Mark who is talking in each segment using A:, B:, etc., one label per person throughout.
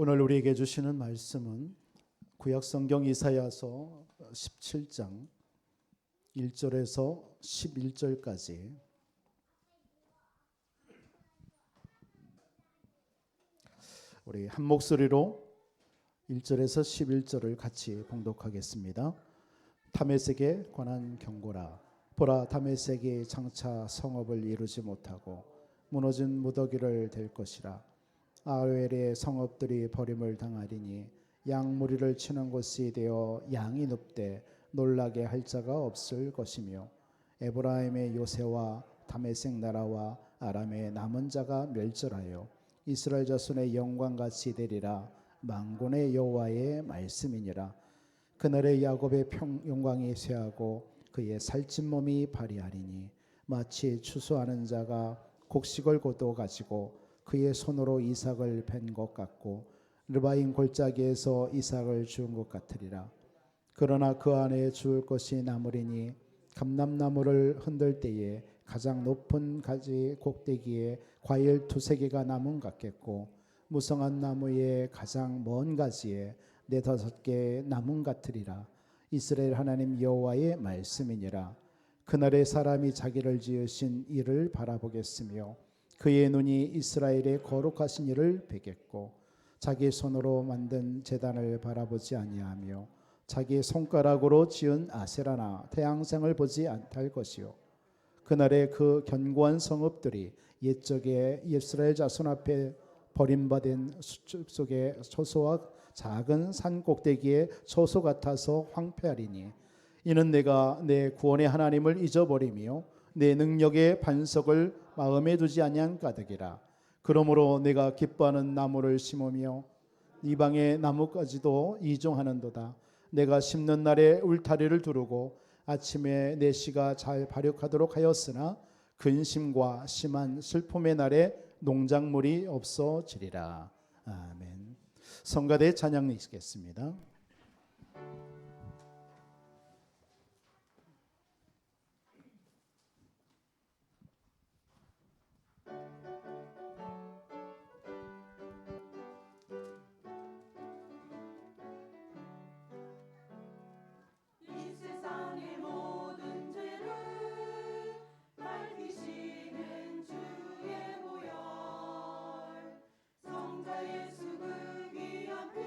A: 오늘 우리에게 주시는 말씀은 구약성경 이사야서 17장 1절에서 11절까지 우리 한 목소리로 1절에서 11절을 같이 봉독하겠습니다. 다메섹에 관한 경고라. 보라, 다메섹이 장차 성읍을 이루지 못하고 무너진 무더기를 될 것이라. 아벨의 성읍들이 버림을 당하리니 양무리를 치는 곳이 되어 양이 눕되 놀라게 할 자가 없을 것이며, 에브라임의 요새와 다메섹 나라와 아람의 남은 자가 멸절하여 이스라엘 자손의 영광같이 되리라. 만군의 여호와의 말씀이니라. 그날에 야곱의 영광이 쇠하고 그의 살찐 몸이 발휘하리니, 마치 추수하는 자가 곡식을 거둬 가지고 그의 손으로 이삭을 벤 것 같고 르바임 골짜기에서 이삭을 주운 것 같으리라. 그러나 그 안에 주울 것이 남으리니, 감람나무를 흔들 때에 가장 높은 가지 꼭대기에 과일 두세 개가 남은 같겠고, 무성한 나무의 가장 먼 가지에 네다섯 개 남은 같으리라. 이스라엘 하나님 여호와의 말씀이니라. 그날에 사람이 자기를 지으신 이를 바라보겠으며 그의 눈이 이스라엘의 거룩하신 이를 베겠고, 자기 손으로 만든 제단을 바라보지 아니하며 자기 손가락으로 지은 아세라나 태양상을 보지 않을 것이요. 그날에 그 견고한 성읍들이 옛적에 이스라엘 자손 앞에 버림받은 수축 속의 초소와 작은 산 꼭대기의 초소 같아서 황폐하리니, 이는 내가 내 구원의 하나님을 잊어버리며 내 능력의 반석을 마음에 두지 아니한 까닭이라. 그러므로 내가 기뻐하는 나무를 심으며 이방의 나무까지도 이종하는도다. 내가 심는 날에 울타리를 두르고 아침에 내 씨가 잘 발육하도록 하였으나 근심과 심한 슬픔의 날에 농작물이 없어지리라. 아멘. 성가대 찬양 읽겠습니다.
B: 예수 그 귀한 피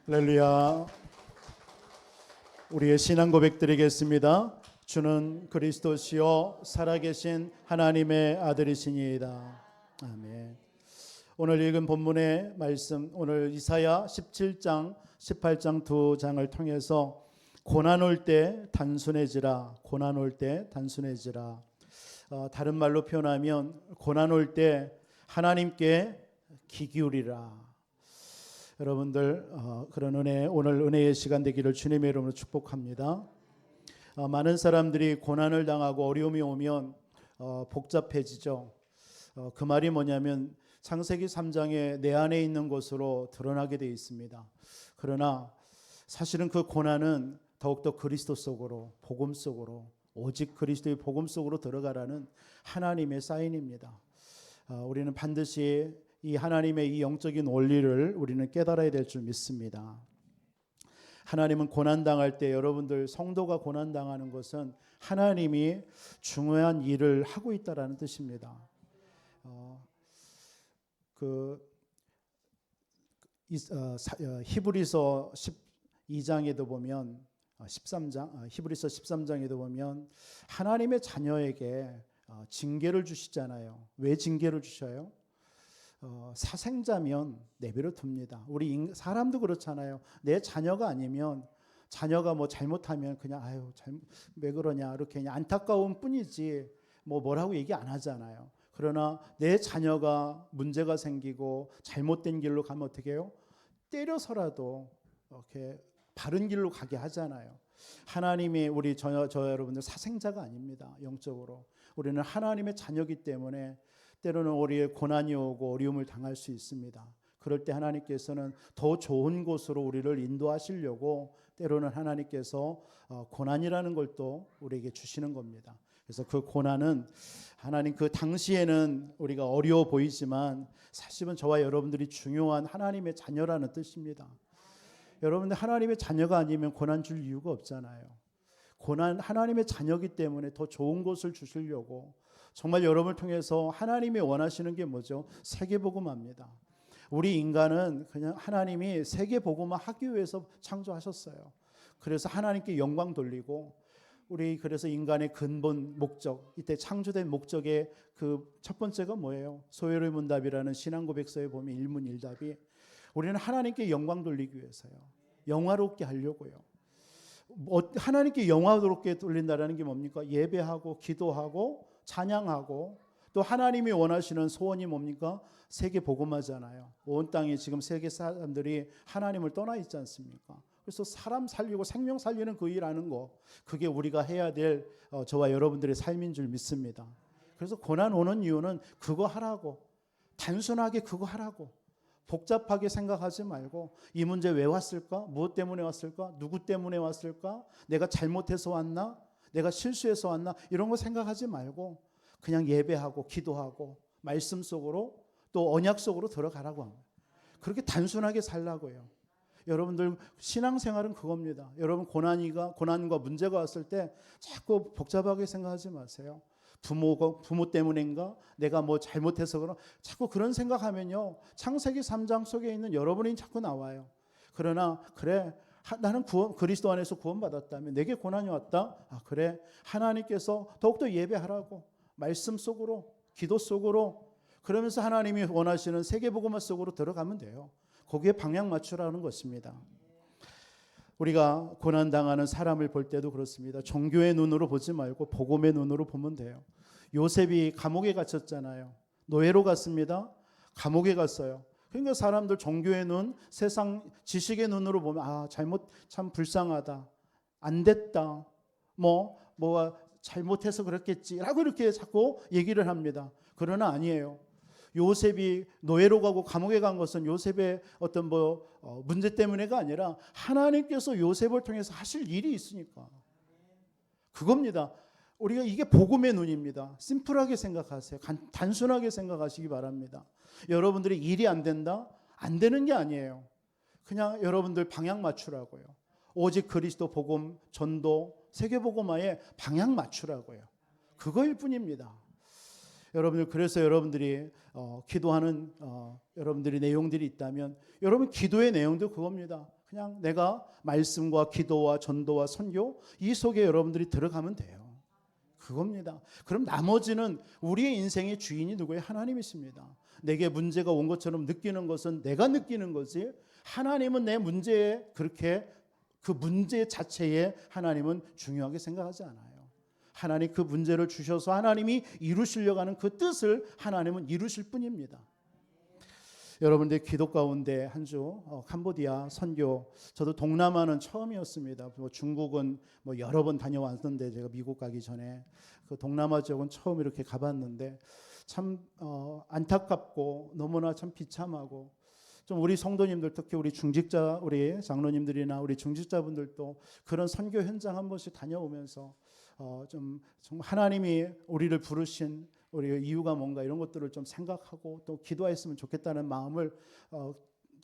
A: 할렐루야. 우리의 신앙 고백 드리겠습니다. 주는 그리스도시요 살아계신 하나님의 아들이시니이다. 아멘. 오늘 읽은 본문의 말씀, 오늘 이사야 17장, 18장 두 장을 통해서 고난 올 때 단순해지라, 고난 올 때 단순해지라. 다른 말로 표현하면 고난 올 때 하나님께 귀 기울이라. 여러분들 그런 은혜, 오늘 은혜의 시간 되기를 주님의 이름으로 축복합니다. 많은 사람들이 고난을 당하고 어려움이 오면 복잡해지죠. 그 말이 뭐냐면 창세기 3장에 내 안에 있는 것으로 드러나게 되어 있습니다. 그러나 사실은 그 고난은 더욱더 그리스도 속으로, 복음 속으로, 오직 그리스도의 복음 속으로 들어가라는 하나님의 사인입니다. 우리는 반드시 이 하나님의 이 영적인 원리를 우리는 깨달아야 될 줄 믿습니다. 하나님은 고난당할 때, 여러분들 성도가 고난당하는 것은 하나님이 중요한 일을 하고 있다라는 뜻입니다. 히브리서 12장에도 보면 13장, 히브리서 13장에도 보면 하나님의 자녀에게 징계를 주시잖아요. 왜 징계를 주셔요? 사생자면 내버려 둡니다. 우리 사람도 그렇잖아요. 내 자녀가 아니면, 자녀가 뭐 잘못하면 그냥 왜 그러냐 이렇게 그냥 안타까운 뿐이지 뭐라고 얘기 안 하잖아요. 그러나 내 자녀가 문제가 생기고 잘못된 길로 가면 어떻게 해요? 때려서라도 이렇게 바른 길로 가게 하잖아요. 하나님이 우리 저 여러분들 사생자가 아닙니다. 영적으로 우리는 하나님의 자녀이기 때문에 때로는 우리의 고난이 오고 어려움을 당할 수 있습니다. 그럴 때 하나님께서는 더 좋은 곳으로 우리를 인도하시려고 때로는 하나님께서 고난이라는 걸 또 우리에게 주시는 겁니다. 그래서 그 고난은 하나님, 그 당시에는 우리가 어려워 보이지만 사실은 저와 여러분들이 중요한 하나님의 자녀라는 뜻입니다. 여러분들 하나님의 자녀가 아니면 고난 줄 이유가 없잖아요. 고난, 하나님의 자녀이기 때문에 더 좋은 것을 주시려고 정말 여러분을 통해서 하나님이 원하시는 게 뭐죠? 세계복음화입니다. 우리 인간은 그냥 하나님이 세계복음화 하기 위해서 창조하셨어요. 그래서 하나님께 영광 돌리고, 우리 그래서 인간의 근본 목적, 이때 창조된 목적의 그 첫 번째가 뭐예요? 소요의 문답이라는 신앙 고백서에 보면 일문일답이 우리는 하나님께 영광 돌리기 위해서요. 영화롭게 하려고요. 하나님께 영화롭게 돌린다는 게 뭡니까? 예배하고 기도하고 찬양하고, 또 하나님이 원하시는 소원이 뭡니까? 세계 복음화잖아요. 온 땅에 지금 세계 사람들이 하나님을 떠나 있지 않습니까? 그래서 사람 살리고 생명 살리는 그 일하는 거, 그게 우리가 해야 될 저와 여러분들의 삶인 줄 믿습니다. 그래서 고난 오는 이유는 그거 하라고, 단순하게 그거 하라고, 복잡하게 생각하지 말고, 이 문제 왜 왔을까? 무엇 때문에 왔을까? 누구 때문에 왔을까? 내가 잘못해서 왔나? 내가 실수해서 왔나? 이런 거 생각하지 말고 그냥 예배하고 기도하고 말씀 속으로 또 언약 속으로 들어가라고 합니다. 그렇게 단순하게 살라고요. 여러분들 신앙생활은 그겁니다. 여러분 고난과 문제가 왔을 때 자꾸 복잡하게 생각하지 마세요. 부모 때문인가? 내가 뭐 잘못해서 그런, 자꾸 그런 생각하면요, 창세기 3장 속에 있는 여러분이 자꾸 나와요. 그러나 그래, 나는 그리스도 안에서 구원받았다면 내게 고난이 왔다. 그래, 하나님께서 더욱더 예배하라고, 말씀 속으로, 기도 속으로, 그러면서 하나님이 원하시는 세계복음화 속으로 들어가면 돼요. 거기에 방향 맞추라는 것입니다. 우리가 고난당하는 사람을 볼 때도 그렇습니다. 종교의 눈으로 보지 말고 복음의 눈으로 보면 돼요. 요셉이 감옥에 갇혔잖아요. 노예로 갔습니다. 감옥에 갔어요. 그러니까 사람들 종교의 눈, 세상 지식의 눈으로 보면 잘못, 참 불쌍하다, 안 됐다, 뭐가 잘못해서 그랬겠지라고 이렇게 자꾸 얘기를 합니다. 그러나 아니에요. 요셉이 노예로 가고 감옥에 간 것은 요셉의 어떤 문제 때문에가 아니라 하나님께서 요셉을 통해서 하실 일이 있으니까 그겁니다. 우리가 이게 복음의 눈입니다. 심플하게 생각하세요. 단순하게 생각하시기 바랍니다. 여러분들이 일이 안 된다? 안 되는 게 아니에요. 그냥 여러분들 방향 맞추라고요. 오직 그리스도 복음, 전도, 세계복음화에 방향 맞추라고요. 그거일 뿐입니다. 여러분들, 그래서 여러분들이 기도하는 여러분들이 내용들이 있다면 여러분 기도의 내용도 그겁니다. 그냥 내가 말씀과 기도와 전도와 선교 이 속에 여러분들이 들어가면 돼요. 그겁니다. 그럼 나머지는 우리의 인생의 주인이 누구예요? 하나님이십니다. 내게 문제가 온 것처럼 느끼는 것은 내가 느끼는 거지, 하나님은 내 문제에 그렇게 그 문제 자체에 하나님은 중요하게 생각하지 않아요. 하나님 그 문제를 주셔서 하나님이 이루시려고 하는 그 뜻을 하나님은 이루실 뿐입니다. 여러분들 기도 가운데 한 주 캄보디아 선교, 저도 동남아는 처음이었습니다. 중국은 여러 번 다녀왔는데, 제가 미국 가기 전에 그 동남아 지역은 처음 이렇게 가봤는데 참 안타깝고 너무나 참 비참하고, 좀 우리 성도님들, 특히 우리 중직자, 우리 장로님들이나 우리 중직자분들도 그런 선교 현장 한 번씩 다녀오면서 좀 하나님이 우리를 부르신 우리 이유가 뭔가 이런 것들을 좀 생각하고 또 기도했으면 좋겠다는 마음을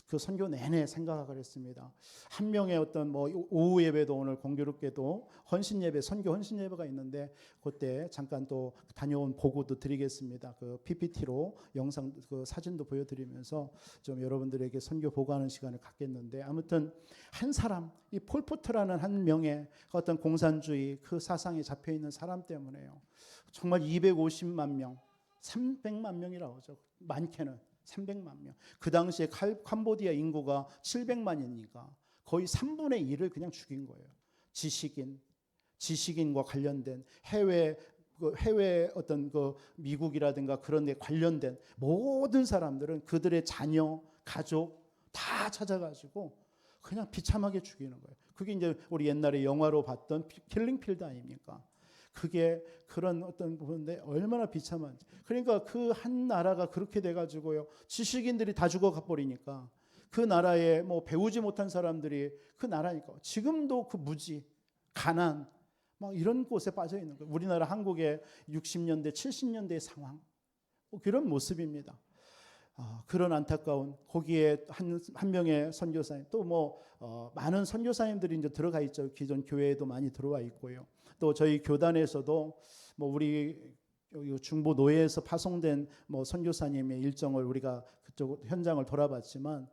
A: 그 선교 내내 생각하고 했습니다. 한 명의 어떤 오후 예배도 오늘 공교롭게도 헌신 예배, 선교 헌신 예배가 있는데 그때 잠깐 또 다녀온 보고도 드리겠습니다. 그 PPT로 영상 그 사진도 보여드리면서 좀 여러분들에게 선교 보고하는 시간을 갖겠는데, 아무튼 한 사람, 이 폴포트라는 한 명의 어떤 공산주의 그 사상에 잡혀 있는 사람 때문에요. 정말 250만 명, 300만 명이라고 하죠. 많게는 300만 명. 그 당시에 캄보디아 인구가 700만이니까 거의 3분의 1을 그냥 죽인 거예요. 지식인과 관련된 해외 어떤 그 미국이라든가 그런 데 관련된 모든 사람들은 그들의 자녀, 가족 다 찾아가지고 그냥 비참하게 죽이는 거예요. 그게 이제 우리 옛날에 영화로 봤던 킬링필드 아닙니까? 그게 그런 어떤 부분인데 얼마나 비참한지. 그러니까 그 한 나라가 그렇게 돼가지고요, 지식인들이 다 죽어가 버리니까 그 나라에 배우지 못한 사람들이 그 나라니까 지금도 그 무지, 가난 이런 곳에 빠져 있는 거예요. 우리나라 한국의 60년대, 70년대의 상황 그런 모습입니다. 그런 안타까운, 거기에 한 명의 선교사님, 또 많은 선교사님들이 이제 들어가 있죠. 기존 교회에도 많이 들어와 있고요. 또 저희 교단에서도 우리 중보 노예에서 파송된 선교사님의 일정을 우리가 그쪽 현장을 돌아봤지만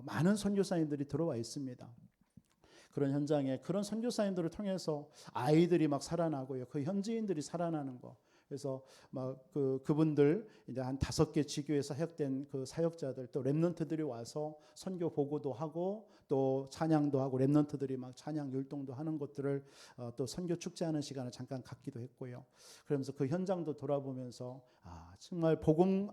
A: 많은 선교사님들이 들어와 있습니다. 그런 현장에 그런 선교사님들을 통해서 아이들이 막 살아나고요, 그 현지인들이 살아나는 거. 그래서 그분들 이제 한 5개 지교에 사역된 그 사역자들, 또 렘넌트들이 와서 선교 보고도 하고 또 찬양도 하고, 렘넌트들이 막 찬양 율동도 하는 것들을 또 선교 축제하는 시간을 잠깐 갖기도 했고요. 그러면서 그 현장도 돌아보면서 정말 복음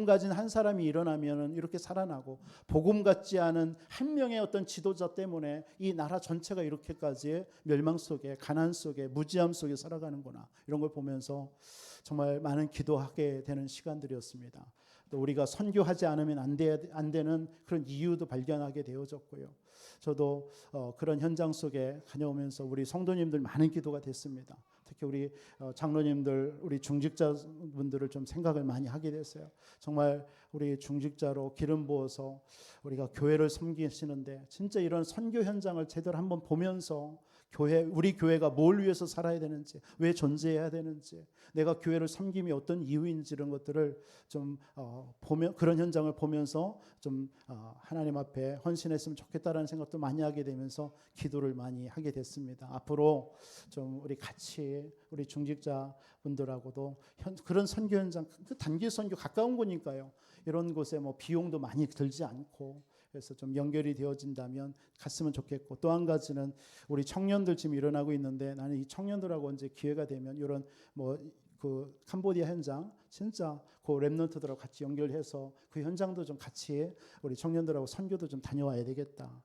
A: 가진 한 사람이 일어나면은 이렇게 살아나고, 복음 같지 않은 한 명의 어떤 지도자 때문에 이 나라 전체가 이렇게까지 멸망 속에, 가난 속에, 무지함 속에 살아가는구나, 이런 걸 보면서 정말 많은 기도하게 되는 시간들이었습니다. 또 우리가 선교하지 않으면 안 되는 그런 이유도 발견하게 되어졌고요. 저도 그런 현장 속에 다녀오면서 우리 성도님들 많은 기도가 됐습니다. 특히 우리 장로님들, 우리 중직자분들을 좀 생각을 많이 하게 됐어요. 정말 우리 중직자로 기름 부어서 우리가 교회를 섬기시는데 진짜 이런 선교 현장을 제대로 한번 보면서 우리 교회가 뭘 위해서 살아야 되는지, 왜 존재해야 되는지, 내가 교회를 섬김이 어떤 이유인지, 이런 것들을 좀 보면, 그런 현장을 보면서 좀 하나님 앞에 헌신했으면 좋겠다라는 생각도 많이 하게 되면서 기도를 많이 하게 됐습니다. 앞으로 좀 우리 같이 우리 중직자 분들하고도 그런 선교 현장, 단기 선교 가까운 거니까요, 이런 곳에 비용도 많이 들지 않고, 그래서 좀 연결이 되어진다면 갔으면 좋겠고, 또 한 가지는 우리 청년들 지금 일어나고 있는데, 나는 이 청년들하고 언제 기회가 되면 이런 그 캄보디아 현장 진짜 그 렘넌트들하고 같이 연결해서 그 현장도 좀 같이 우리 청년들하고 선교도 좀 다녀와야 되겠다.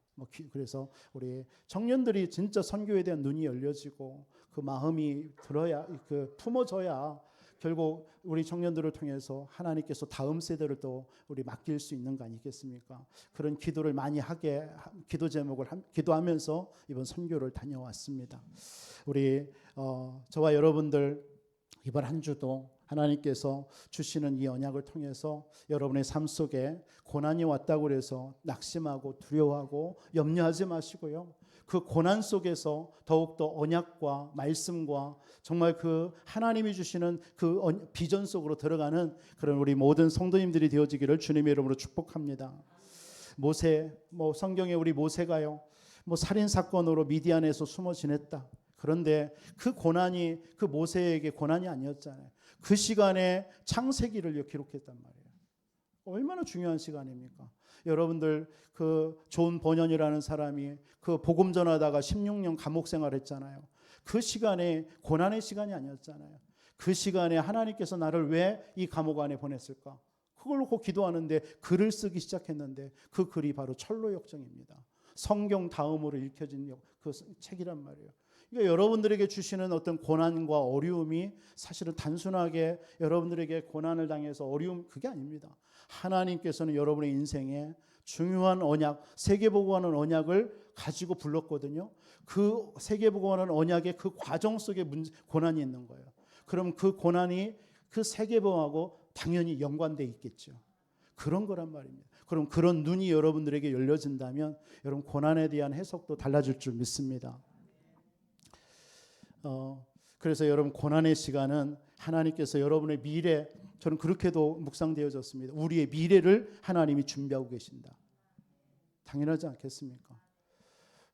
A: 그래서 우리 청년들이 진짜 선교에 대한 눈이 열려지고 그 마음이 들어야, 그 품어져야 결국 우리 청년들을 통해서 하나님께서 다음 세대를 또 우리 맡길 수 있는 거 아니겠습니까? 그런 기도를 많이 하게, 기도 제목을 기도하면서 이번 선교를 다녀왔습니다. 우리 저와 여러분들 이번 한 주도 하나님께서 주시는 이 언약을 통해서 여러분의 삶 속에 고난이 왔다고 해서 낙심하고 두려워하고 염려하지 마시고요, 그 고난 속에서 더욱더 언약과 말씀과 정말 그 하나님이 주시는 그 비전 속으로 들어가는 그런 우리 모든 성도님들이 되어지기를 주님의 이름으로 축복합니다. 모세, 성경에 우리 모세가요, 살인 사건으로 미디안에서 숨어 지냈다. 그런데 그 고난이 그 모세에게 고난이 아니었잖아요. 그 시간에 창세기를 기록했단 말이에요. 얼마나 중요한 시간입니까? 여러분들 그 존 버년이라는 사람이 그 복음 전하다가 16년 감옥 생활했잖아요. 그 시간에 고난의 시간이 아니었잖아요. 그 시간에 하나님께서 나를 왜 이 감옥 안에 보냈을까? 그걸 놓고 기도하는데 글을 쓰기 시작했는데 그 글이 바로 철로역정입니다. 성경 다음으로 읽혀진 그 책이란 말이에요. 그러니까 여러분들에게 주시는 어떤 고난과 어려움이 사실은 단순하게 여러분들에게 고난을 당해서 어려움, 그게 아닙니다. 하나님께서는 여러분의 인생에 중요한 언약, 세계복음하는 언약을 가지고 불렀거든요. 그 세계복음하는 언약의 그 과정 속에 고난이 있는 거예요. 그럼 그 고난이 그 세계복음하고 당연히 연관되어 있겠죠. 그런 거란 말입니다. 그럼 그런 눈이 여러분들에게 열려진다면 여러분 고난에 대한 해석도 달라질 줄 믿습니다. 그래서 여러분 고난의 시간은 하나님께서 여러분의 미래, 저는 그렇게도 묵상되어졌습니다. 우리의 미래를 하나님이 준비하고 계신다. 당연하지 않겠습니까?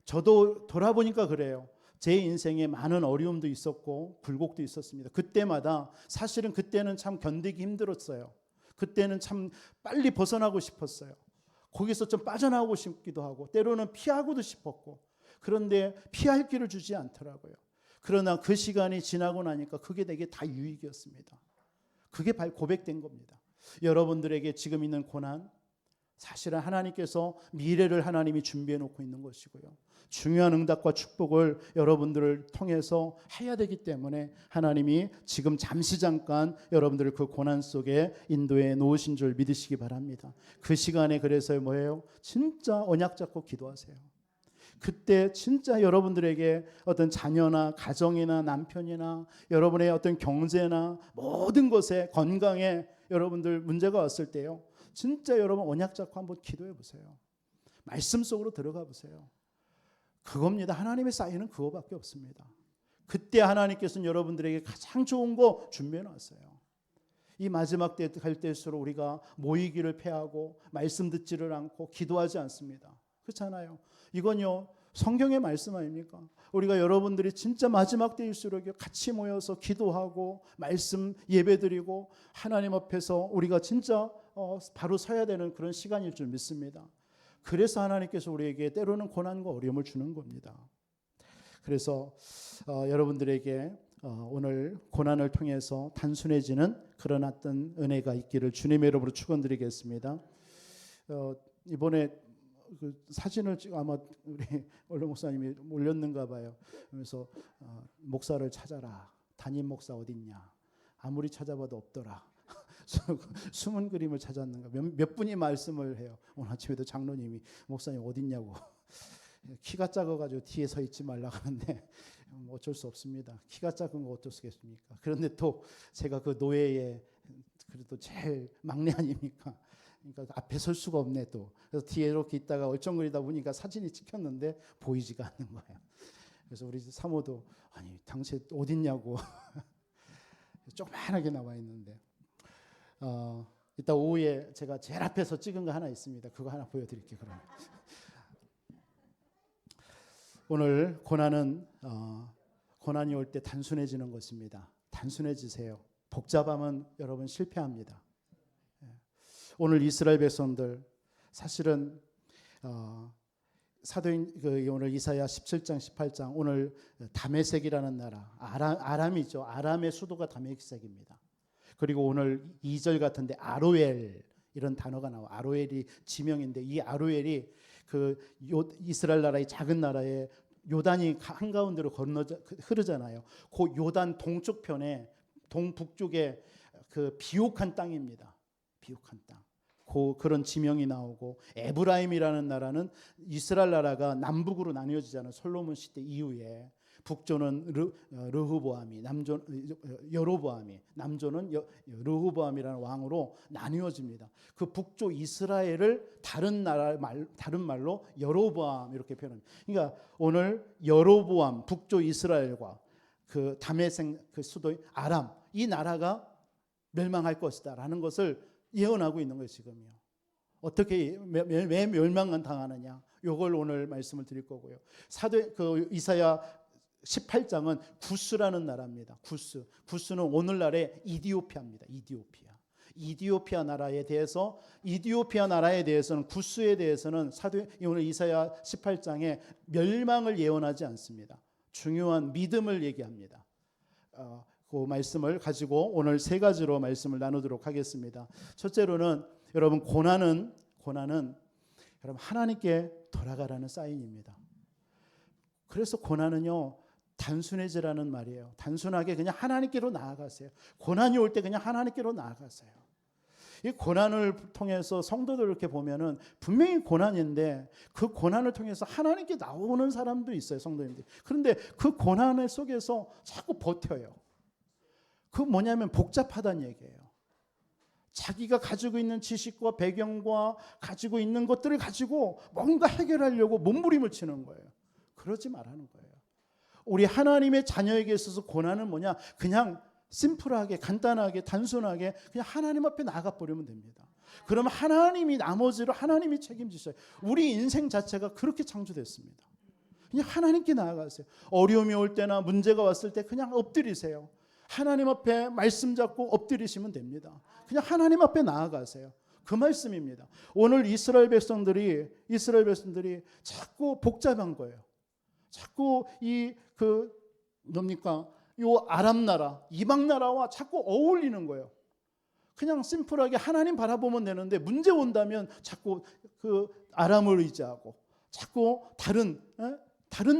A: 저도 돌아보니까 그래요. 제 인생에 많은 어려움도 있었고 굴곡도 있었습니다. 그때마다 사실은 그때는 참 견디기 힘들었어요. 그때는 참 빨리 벗어나고 싶었어요. 거기서 좀 빠져나오고 싶기도 하고 때로는 피하고도 싶었고, 그런데 피할 길을 주지 않더라고요. 그러나 그 시간이 지나고 나니까 그게 내게 다 유익이었습니다. 그게 바로 고백된 겁니다. 여러분들에게 지금 있는 고난, 사실은 하나님께서 미래를 하나님이 준비해 놓고 있는 것이고요. 중요한 응답과 축복을 여러분들을 통해서 해야 되기 때문에 하나님이 지금 잠깐 여러분들을 그 고난 속에 인도해 놓으신 줄 믿으시기 바랍니다. 그 시간에 그래서 뭐예요? 진짜 언약 잡고 기도하세요. 그때 진짜 여러분들에게 어떤 자녀나 가정이나 남편이나 여러분의 어떤 경제나 모든 것에, 건강에 여러분들 문제가 왔을 때요, 진짜 여러분 언약 잡고 한번 기도해 보세요. 말씀 속으로 들어가 보세요. 그겁니다. 하나님의 사인은 그거밖에 없습니다. 그때 하나님께서는 여러분들에게 가장 좋은 거 준비해 놨어요. 이 마지막 때 갈 때일수록 우리가 모이기를 패하고 말씀 듣지를 않고 기도하지 않습니다. 그렇잖아요. 이건요 성경의 말씀 아닙니까? 우리가 여러분들이 진짜 마지막 때일수록 같이 모여서 기도하고 말씀 예배드리고 하나님 앞에서 우리가 진짜 바로 서야 되는 그런 시간일 줄 믿습니다. 그래서 하나님께서 우리에게 때로는 고난과 어려움을 주는 겁니다. 그래서 여러분들에게 오늘 고난을 통해서 단순해지는 그런 어떤 은혜가 있기를 주님의 이름으로 축원드리겠습니다. 이번에 그 사진을 아마 우리 원로 목사님이 올렸는가 봐요. 그래서 목사를 찾아라. 담임 목사 어딨냐. 아무리 찾아봐도 없더라. 숨은 그림을 찾았는가. 몇 분이 말씀을 해요. 오늘 아침에도 장로님이 목사님 어딨냐고. 키가 작아가지고 뒤에 서 있지 말라 하는데 어쩔 수 없습니다. 키가 작은 거 어쩔 수 있겠습니까. 그런데 또 제가 그 노예의 그래도 제일 막내 아닙니까. 그러니까 앞에 설 수가 없네 또. 그래서 뒤에 이렇게 있다가 얼쩡거리다 보니까 사진이 찍혔는데 보이지가 않는 거예요. 그래서 우리 사모도 아니 당신 어딨냐고. 조그만하게 나와 있는데 이따 오후에 제가 제일 앞에서 찍은 거 하나 있습니다. 그거 하나 보여드릴게요. 그러면. 오늘 고난이 올 때 단순해지는 것입니다. 단순해지세요. 복잡하면 여러분 실패합니다. 오늘 이스라엘 백성들 사실은 사도인 오늘 이사야 17장 18장 오늘 다메섹이라는 나라 아람이죠. 아람의 수도가 다메섹입니다. 그리고 오늘 2절 같은데 아로엘 이런 단어가 나와. 아로엘이 지명인데 이 아로엘이 그 이스라엘 나라의 작은 나라에 요단이 한가운데로 흐르잖아요. 그 요단 동쪽 편에 동북쪽에 그 비옥한 땅입니다. 비옥한 땅. 그런 지명이 나오고 에브라임이라는 나라는 이스라엘 나라가 남북으로 나뉘어지잖아요. 솔로몬 시대 이후에 북조는 르호보암이, 여로보암이, 남조는 르호보암이라는 왕으로 나뉘어집니다. 그 북조 이스라엘을 다른 말로 여로보암 이렇게 표현합니다. 그러니까 오늘 여로보암 북조 이스라엘과 그 다메섹 그 수도인 아람 이 나라가 멸망할 것이다라는 것을 예언하고 있는 거예요 지금요. 어떻게 왜 멸망만 당하느냐? 요걸 오늘 말씀을 드릴 거고요. 이사야 18장은 구스라는 나라입니다. 구스는 오늘날의 이디오피아입니다. 이디오피아 나라에 대해서는 구스에 대해서는 오늘 이사야 18장에 멸망을 예언하지 않습니다. 중요한 믿음을 얘기합니다. 그 말씀을 가지고 오늘 세 가지로 말씀을 나누도록 하겠습니다. 첫째로는 여러분 고난은 여러분 하나님께 돌아가라는 사인입니다. 그래서 고난은요 단순해지라는 말이에요. 단순하게 그냥 하나님께로 나아가세요. 고난이 올 때 그냥 하나님께로 나아가세요. 이 고난을 통해서 성도들 이렇게 보면은 분명히 고난인데 그 고난을 통해서 하나님께 나오는 사람도 있어요, 성도님들. 그런데 그 고난 속에서 자꾸 버텨요. 그 뭐냐면 복잡하다는 얘기예요. 자기가 가지고 있는 지식과 배경과 가지고 있는 것들을 가지고 뭔가 해결하려고 몸부림을 치는 거예요. 그러지 말라는 거예요. 우리 하나님의 자녀에게 있어서 고난은 뭐냐? 그냥 심플하게, 간단하게, 단순하게 그냥 하나님 앞에 나가 버리면 됩니다. 그러면 하나님이 나머지로 하나님이 책임지셔요. 우리 인생 자체가 그렇게 창조됐습니다. 그냥 하나님께 나아가세요. 어려움이 올 때나 문제가 왔을 때 그냥 엎드리세요. 하나님 앞에 말씀 잡고 엎드리시면 됩니다. 그냥 하나님 앞에 나아가세요. 그 말씀입니다. 오늘 이스라엘 백성들이 자꾸 복잡한 거예요. 자꾸 요 아람 나라, 이방 나라와 자꾸 어울리는 거예요. 그냥 심플하게 하나님 바라보면 되는데 문제 온다면 자꾸 그 아람을 의지하고 자꾸 다른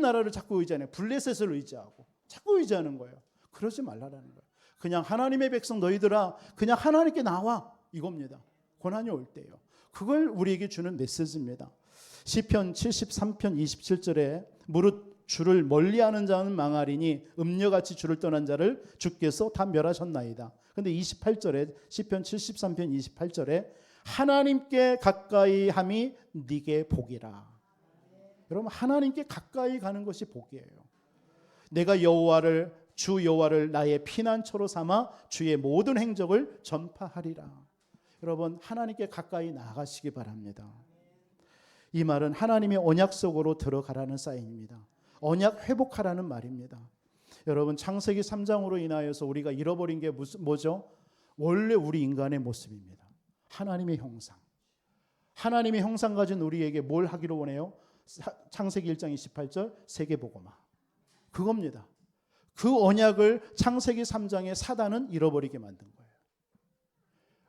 A: 나라를 자꾸 의지하는, 블레셋을 의지하고 자꾸 의지하는 거예요. 그러지 말라라는 거예요. 그냥 하나님의 백성 너희들아 그냥 하나님께 나와 이겁니다. 고난이 올 때요. 그걸 우리에게 주는 메시지입니다. 시편 73편 27절에 무릇 주를 멀리하는 자는 망하리니 음녀같이 주를 떠난 자를 주께서 다 멸하셨나이다. 그런데 28절에 시편 73편 28절에 하나님께 가까이 함이 네게 복이라. 여러분 하나님께 가까이 가는 것이 복이에요. 내가 주 여호와를 나의 피난처로 삼아 주의 모든 행적을 전파하리라. 여러분 하나님께 가까이 나아가시기 바랍니다. 이 말은 하나님의 언약 속으로 들어가라는 사인입니다. 언약 회복하라는 말입니다. 여러분 창세기 3장으로 인하여서 우리가 잃어버린 게 뭐죠? 원래 우리 인간의 모습입니다. 하나님의 형상. 하나님의 형상 가진 우리에게 뭘 하기로 원해요? 창세기 1장 28절 세계복음화. 그겁니다. 그 언약을 창세기 3장에 사단은 잃어버리게 만든 거예요.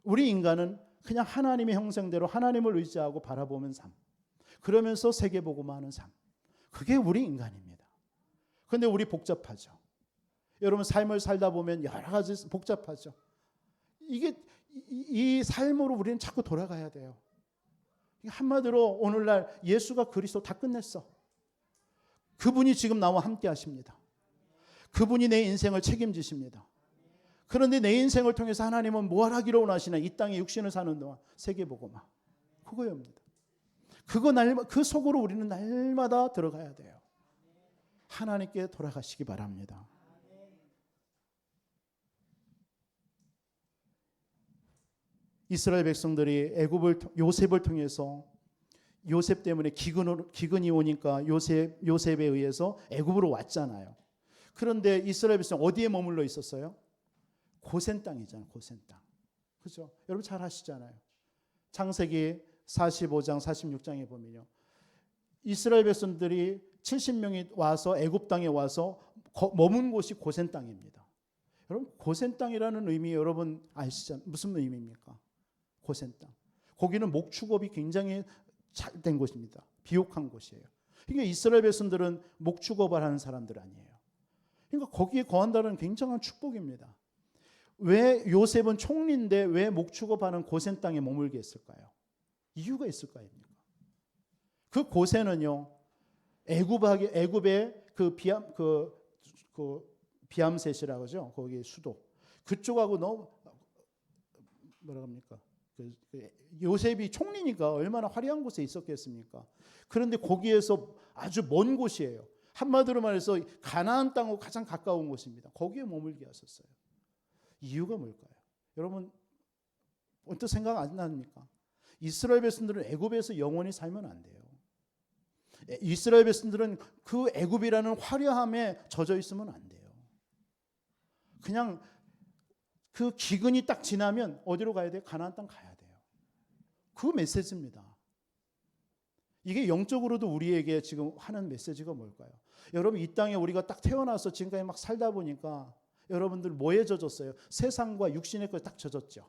A: 우리 인간은 그냥 하나님의 형상대로 하나님을 의지하고 바라보는 삶. 그러면서 세계복음화하는 삶. 그게 우리 인간입니다. 그런데 우리 복잡하죠. 여러분 삶을 살다 보면 여러 가지 복잡하죠. 이 삶으로 우리는 자꾸 돌아가야 돼요. 한마디로 오늘날 예수가 그리스도 다 끝냈어. 그분이 지금 나와 함께 하십니다. 그분이 내 인생을 책임지십니다. 그런데 내 인생을 통해서 하나님은 뭘 하기로 원하시나? 이 땅에 육신을 사는 동안 세계복음화. 그거입니다. 그 속으로 우리는 날마다 들어가야 돼요. 하나님께 돌아가시기 바랍니다. 이스라엘 백성들이 요셉을 통해서 요셉 때문에 기근이 오니까 요셉에 의해서 애굽으로 왔잖아요. 그런데 이스라엘 백성 어디에 머물러 있었어요? 고센 땅이잖아요. 고센 땅. 그렇죠? 여러분 잘 아시잖아요. 창세기 45장 46장에 보면요. 이스라엘 백성들이 70명이 와서 애굽 땅에 와서 머문 곳이 고센 땅입니다. 여러분 고센 땅이라는 의미 여러분 아시죠? 무슨 의미입니까? 고센 땅. 거기는 목축업이 굉장히 잘 된 곳입니다. 비옥한 곳이에요. 그러니까 이스라엘 백성들은 목축업을 하는 사람들 아니에요. 그러니까 거기에 거한다는 굉장한 축복입니다. 왜 요셉은 총리인데 왜 목축업하는 고센 땅에 머물게 했을까요? 이유가 있을 거 아닙니까? 그 고센은요, 애굽의 비암셋이라고 하죠. 거기 수도. 그쪽하고 너무 뭐라 합니까? 요셉이 총리니까 얼마나 화려한 곳에 있었겠습니까? 그런데 거기에서 아주 먼 곳이에요. 한마디로 말해서 가나안 땅하고 가장 가까운 곳입니다. 거기에 머물게 하셨어요. 이유가 뭘까요? 여러분 언뜻 생각 안 납니까? 이스라엘 백성들은 애굽에서 영원히 살면 안 돼요. 이스라엘 백성들은 그 애굽이라는 화려함에 젖어 있으면 안 돼요. 그냥 그 기근이 딱 지나면 어디로 가야 돼요? 가나안 땅 가야 돼요. 그 메시지입니다. 이게 영적으로도 우리에게 지금 하는 메시지가 뭘까요? 여러분, 이 땅에 우리가 딱 태어나서 지금까지 막 살다 보니까 여러분들 뭐에 젖었어요? 세상과 육신의 것에 딱 젖었죠.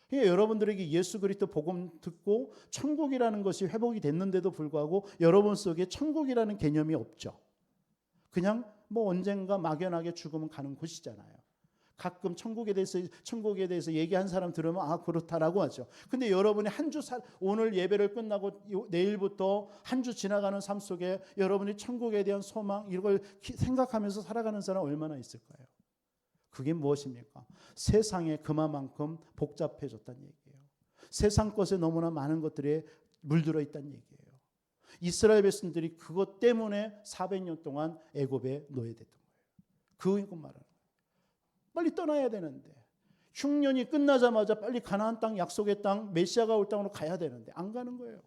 A: 그러니까 여러분들에게 예수 그리스도 복음 듣고 천국이라는 것이 회복이 됐는데도 불구하고 여러분 속에 천국이라는 개념이 없죠. 그냥 뭐 언젠가 막연하게 죽으면 가는 곳이잖아요. 가끔 천국에 대해서 얘기한 사람 들으면 아 그렇다라고 하죠. 근데 여러분이 한 주 오늘 예배를 끝나고 내일부터 한 주 지나가는 삶 속에 여러분이 천국에 대한 소망 이걸 생각하면서 살아가는 사람 얼마나 있을까요? 그게 무엇입니까? 세상에 그만큼 복잡해졌다는 얘기예요. 세상 것에 너무나 많은 것들이 물들어 있다는 얘기예요. 이스라엘 백성들이 그것 때문에 400년 동안 애굽에 노예됐던 거예요. 그거 말하는 거예요. 빨리 떠나야 되는데 흉년이 끝나자마자 빨리 가나안 땅, 약속의 땅, 메시아가 올 땅으로 가야 되는데 안 가는 거예요.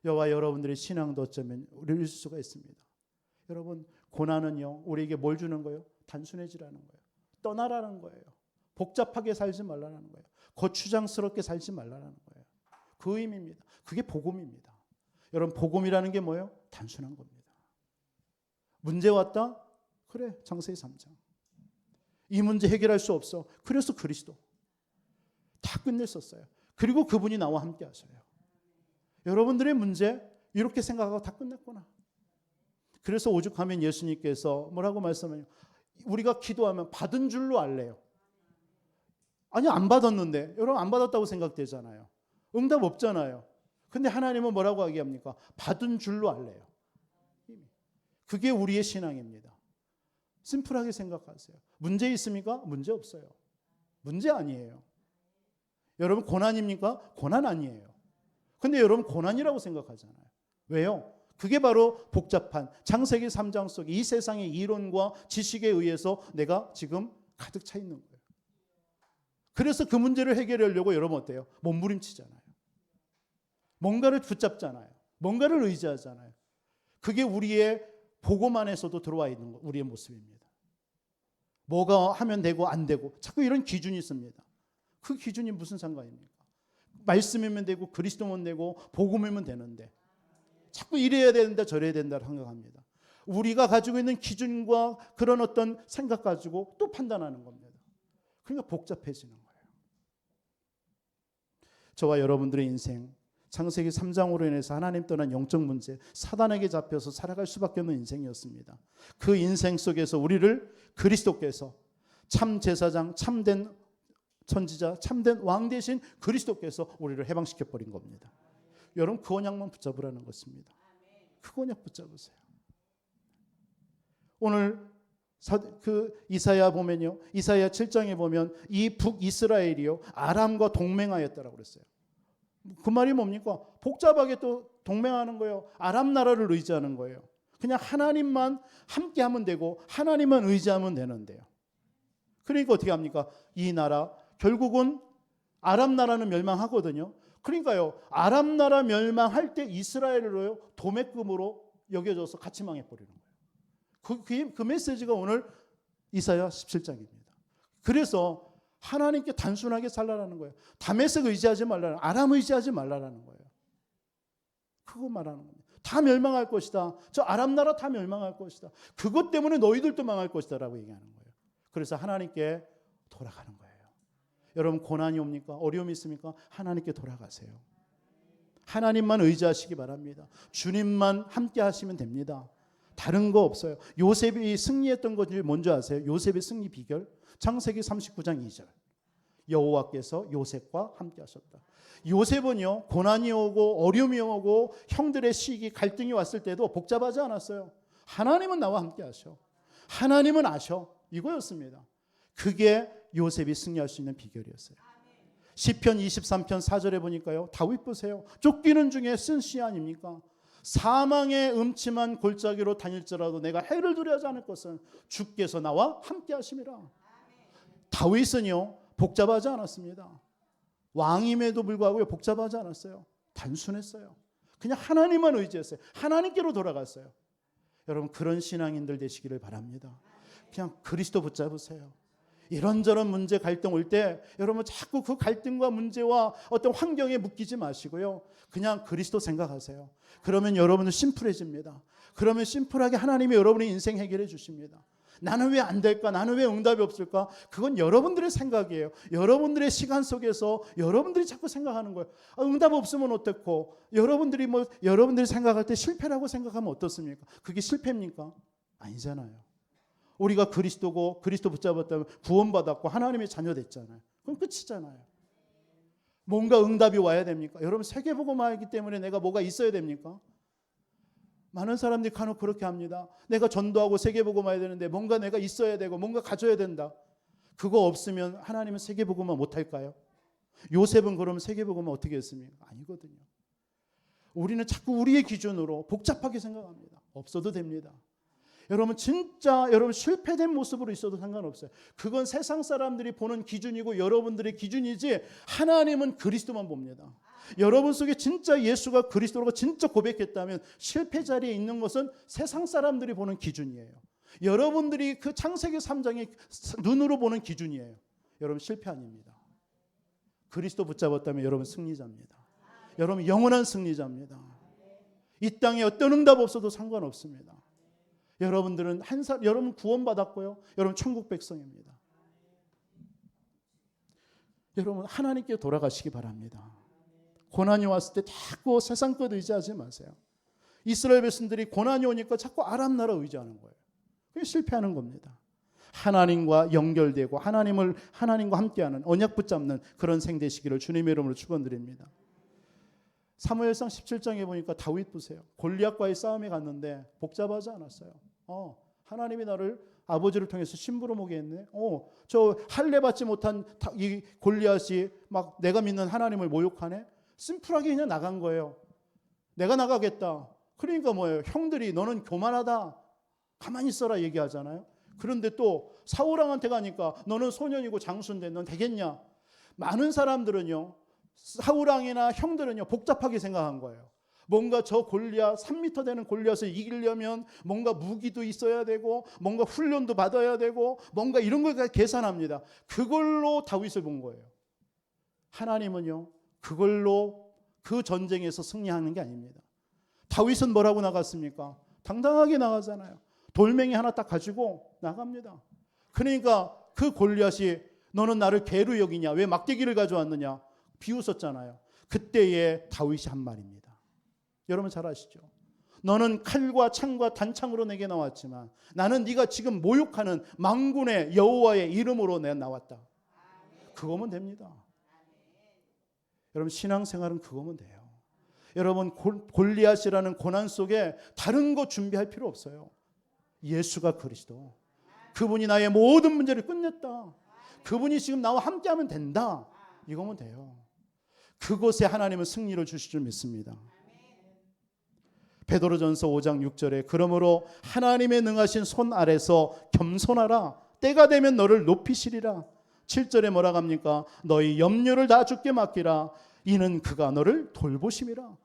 A: 여호와 여러분들의 신앙도 어쩌면 우리를 수가 있습니다. 여러분, 고난은요 우리에게 뭘 주는 거예요? 단순해지라는 거예요. 떠나라는 거예요. 복잡하게 살지 말라는 거예요. 거추장스럽게 살지 말라는 거예요. 그 의미입니다. 그게 복음입니다. 여러분, 복음이라는 게 뭐예요? 단순한 겁니다. 문제 왔다? 그래, 창세기 3장. 이 문제 해결할 수 없어. 그래서 그리스도. 다 끝냈었어요. 그리고 그분이 나와 함께 하셔요. 여러분들의 문제 이렇게 생각하고 다 끝냈구나. 그래서 오죽하면 예수님께서 뭐라고 말씀해요? 우리가 기도하면 받은 줄로 알래요. 아니, 안 받았는데. 여러분, 안 받았다고 생각되잖아요. 응답 없잖아요. 근데 하나님은 뭐라고 얘기합니까? 받은 줄로 알래요. 그게 우리의 신앙입니다. 심플하게 생각하세요. 문제 있습니까? 문제 없어요. 문제 아니에요. 여러분, 고난입니까? 고난 아니에요. 근데 여러분, 고난이라고 생각하잖아요. 왜요? 그게 바로 복잡한 창세기 3장 속에 이 세상의 이론과 지식에 의해서 내가 지금 가득 차 있는 거예요. 그래서 그 문제를 해결하려고 여러분 어때요? 몸부림치잖아요. 뭔가를 붙잡잖아요. 뭔가를 의지하잖아요. 그게 우리의 복음 안에서도 들어와 있는 거, 우리의 모습입니다. 뭐가 하면 되고 안 되고 자꾸 이런 기준이 있습니다. 그 기준이 무슨 상관입니까? 말씀이면 되고 그리스도면 되고 복음이면 되는데 자꾸 이래야 된다 저래야 된다 생각합니다. 우리가 가지고 있는 기준과 그런 어떤 생각 가지고 또 판단하는 겁니다. 그러니까 복잡해지는 거예요. 저와 여러분들의 인생 창세기 3장으로 인해서 하나님 떠난 영적 문제, 사단에게 잡혀서 살아갈 수밖에 없는 인생이었습니다. 그 인생 속에서 우리를 그리스도께서 참 제사장, 참된 선지자, 참된 왕 대신 그리스도께서 우리를 해방시켜버린 겁니다. 여러분, 그 언약만 붙잡으라는 것입니다. 그 언약 붙잡으세요. 오늘 그 이사야 보면요, 이사야 7장에 보면 이 북이스라엘이요 아람과 동맹하였다라고 그랬어요. 그 말이 뭡니까? 복잡하게 또 동맹하는 거예요. 아람 나라를 의지하는 거예요. 그냥 하나님만 함께 하면 되고 하나님만 의지하면 되는데요. 그러니까 어떻게 합니까? 이 나라 결국은 아람 나라는 멸망하거든요. 그러니까요, 아람 나라 멸망할 때 이스라엘을 도매금으로 여겨져서 같이 망해버리는 거예요. 그 메시지가 오늘 이사야 17장입니다. 그래서 하나님께 단순하게 살라라는 거예요. 다메섹 의지하지 말라는, 아람 의지하지 말라라는 거예요. 그거 말하는 겁니다. 다 멸망할 것이다. 저 아람 나라 다 멸망할 것이다. 그것 때문에 너희들도 망할 것이다 라고 얘기하는 거예요. 그래서 하나님께 돌아가는 거예요. 여러분, 고난이 옵니까? 어려움이 있습니까? 하나님께 돌아가세요. 하나님만 의지하시기 바랍니다. 주님만 함께 하시면 됩니다. 다른 거 없어요. 요셉이 승리했던 것이 뭔지 아세요? 요셉의 승리 비결? 창세기 39장 2절. 여호와께서 요셉과 함께 하셨다. 요셉은요, 고난이 오고 어려움이 오고 형들의 시기, 갈등이 왔을 때도 복잡하지 않았어요. 하나님은 나와 함께 하셔. 하나님은 아셔. 이거였습니다. 그게 요셉이 승리할 수 있는 비결이었어요. 시편 23편 4절에 보니까요, 다윗 보세요. 쫓기는 중에 쓴 시 아닙니까? 사망의 음침한 골짜기로 다닐지라도 내가 해를 두려워하지 않을 것은 주께서 나와 함께 하심이라. 다윗은요 복잡하지 않았습니다. 왕임에도 불구하고 복잡하지 않았어요. 단순했어요. 그냥 하나님만 의지했어요. 하나님께로 돌아갔어요. 여러분 그런 신앙인들 되시기를 바랍니다. 그냥 그리스도 붙잡으세요. 이런저런 문제 갈등 올 때 여러분 자꾸 그 갈등과 문제와 어떤 환경에 묶이지 마시고요. 그냥 그리스도 생각하세요. 그러면 여러분은 심플해집니다. 그러면 심플하게 하나님이 여러분의 인생 해결해 주십니다. 나는 왜 안 될까? 나는 왜 응답이 없을까? 그건 여러분들의 생각이에요. 여러분들의 시간 속에서 여러분들이 자꾸 생각하는 거예요. 응답 없으면 어떻고? 여러분들이 생각할 때 실패라고 생각하면 어떻습니까? 그게 실패입니까? 아니잖아요. 우리가 그리스도고 그리스도 붙잡았다면 구원받았고 하나님의 자녀 됐잖아요. 그럼 끝이잖아요. 뭔가 응답이 와야 됩니까? 여러분 세계복음화이기 때문에 내가 뭐가 있어야 됩니까? 많은 사람들이 간혹 그렇게 합니다. 내가 전도하고 세계복음화해야 되는데 뭔가 내가 있어야 되고 뭔가 가져야 된다. 그거 없으면 하나님은 세계복음화 못할까요? 요셉은 그러면 세계복음화 어떻게 했습니까? 아니거든요. 우리는 자꾸 우리의 기준으로 복잡하게 생각합니다. 없어도 됩니다. 여러분 진짜 여러분 실패된 모습으로 있어도 상관없어요. 그건 세상 사람들이 보는 기준이고 여러분들의 기준이지 하나님은 그리스도만 봅니다. 여러분 속에 진짜 예수가 그리스도라고 진짜 고백했다면 실패 자리에 있는 것은 세상 사람들이 보는 기준이에요. 여러분들이 그 창세기 3장의 눈으로 보는 기준이에요. 여러분 실패 아닙니다. 그리스도 붙잡았다면 여러분 승리자입니다. 여러분 영원한 승리자입니다. 이 땅에 어떤 응답 없어도 상관없습니다. 여러분들은 여러분 구원받았고요. 여러분 천국 백성입니다. 여러분 하나님께 돌아가시기 바랍니다. 고난이 왔을 때 자꾸 세상 것 의지하지 마세요. 이스라엘 백성들이 고난이 오니까 자꾸 아람 나라 의지하는 거예요. 그게 실패하는 겁니다. 하나님과 연결되고 하나님과 함께하는 언약 붙잡는 그런 생 되시기를 주님의 이름으로 축원드립니다. 사무엘상 17장에 보니까 다윗 보세요. 골리앗과의 싸움에 갔는데 복잡하지 않았어요. 하나님이 나를 아버지를 통해서 심부름 오게 했네. 저 할례 받지 못한 이 골리앗이 막 내가 믿는 하나님을 모욕하네. 심플하게 그냥 나간 거예요. 내가 나가겠다. 그러니까 뭐예요? 형들이 너는 교만하다. 가만히 있어라 얘기하잖아요. 그런데 또 사울왕한테 가니까 너는 소년이고 장수인데 넌 되겠냐? 많은 사람들은요. 사울왕이나 형들은요. 복잡하게 생각한 거예요. 뭔가 저 골리앗 3m 되는 골리앗을 이기려면 뭔가 무기도 있어야 되고 뭔가 훈련도 받아야 되고 뭔가 이런 걸 계산합니다. 그걸로 다윗을 본 거예요. 하나님은요. 그걸로 그 전쟁에서 승리하는 게 아닙니다. 다윗은 뭐라고 나갔습니까? 당당하게 나가잖아요. 돌멩이 하나 딱 가지고 나갑니다. 그러니까 그 골리앗이 너는 나를 개로 여기냐? 왜 막대기를 가져왔느냐? 비웃었잖아요. 그때의 다윗이 한 말입니다. 여러분 잘 아시죠? 너는 칼과 창과 단창으로 내게 나왔지만 나는 네가 지금 모욕하는 만군의 여호와의 이름으로 내가 나왔다. 그거면 됩니다. 여러분 신앙생활은 그거면 돼요. 여러분 골리앗이라는 고난 속에 다른 거 준비할 필요 없어요. 예수가 그리스도. 그분이 나의 모든 문제를 끝냈다. 그분이 지금 나와 함께하면 된다. 이거면 돼요. 그곳에 하나님은 승리를 주실 줄 믿습니다. 베드로전서 5장 6절에 그러므로 하나님의 능하신 손 아래서 겸손하라. 때가 되면 너를 높이시리라. 7절에 뭐라고 합니까? 너희 염려를 다 주께 맡기라. 이는 그가 너를 돌보심이라.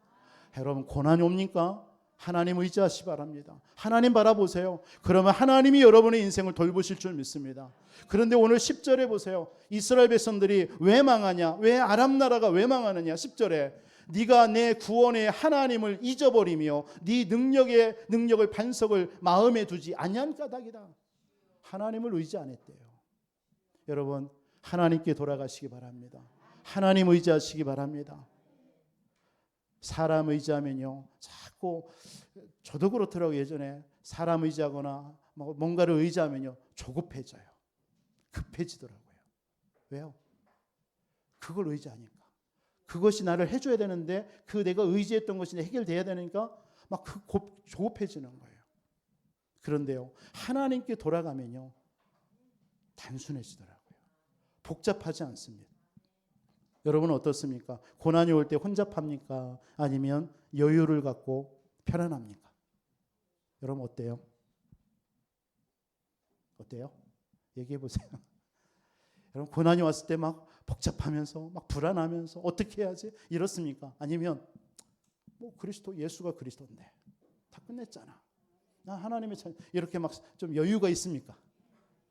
A: 여러분 고난이 옵니까? 하나님 의지하시 바랍니다. 하나님 바라보세요. 그러면 하나님이 여러분의 인생을 돌보실 줄 믿습니다. 그런데 오늘 10절에 보세요. 이스라엘 백성들이 왜 망하냐? 왜 아람 나라가 왜 망하느냐? 10절에 네가 내 구원의 하나님을 잊어버리며 네 능력을 반석을 마음에 두지 아니한 까닭이다. 하나님을 의지 안 했대요. 여러분 하나님께 돌아가시기 바랍니다. 하나님 의지하시기 바랍니다. 사람 의지하면요 자꾸 저도 그렇더라고요. 예전에 사람 의지하거나 뭔가를 의지하면요 조급해져요. 급해지더라고요. 왜요? 그걸 의지하니까. 그것이 나를 해줘야 되는데 그 내가 의지했던 것이 해결돼야 되니까 막 조급해지는 거예요. 그런데요 하나님께 돌아가면요 단순해지더라고요. 복잡하지 않습니다. 여러분은 어떻습니까? 고난이 올 때 혼잡합니까? 아니면 여유를 갖고 편안합니까? 여러분 어때요? 어때요? 얘기해 보세요. 여러분 고난이 왔을 때 막 복잡하면서 막 불안하면서 어떻게 해야지 이렇습니까? 아니면 뭐 그리스도 예수가 그리스도인데 다 끝냈잖아. 나 하나님의 참 이렇게 막 좀 여유가 있습니까?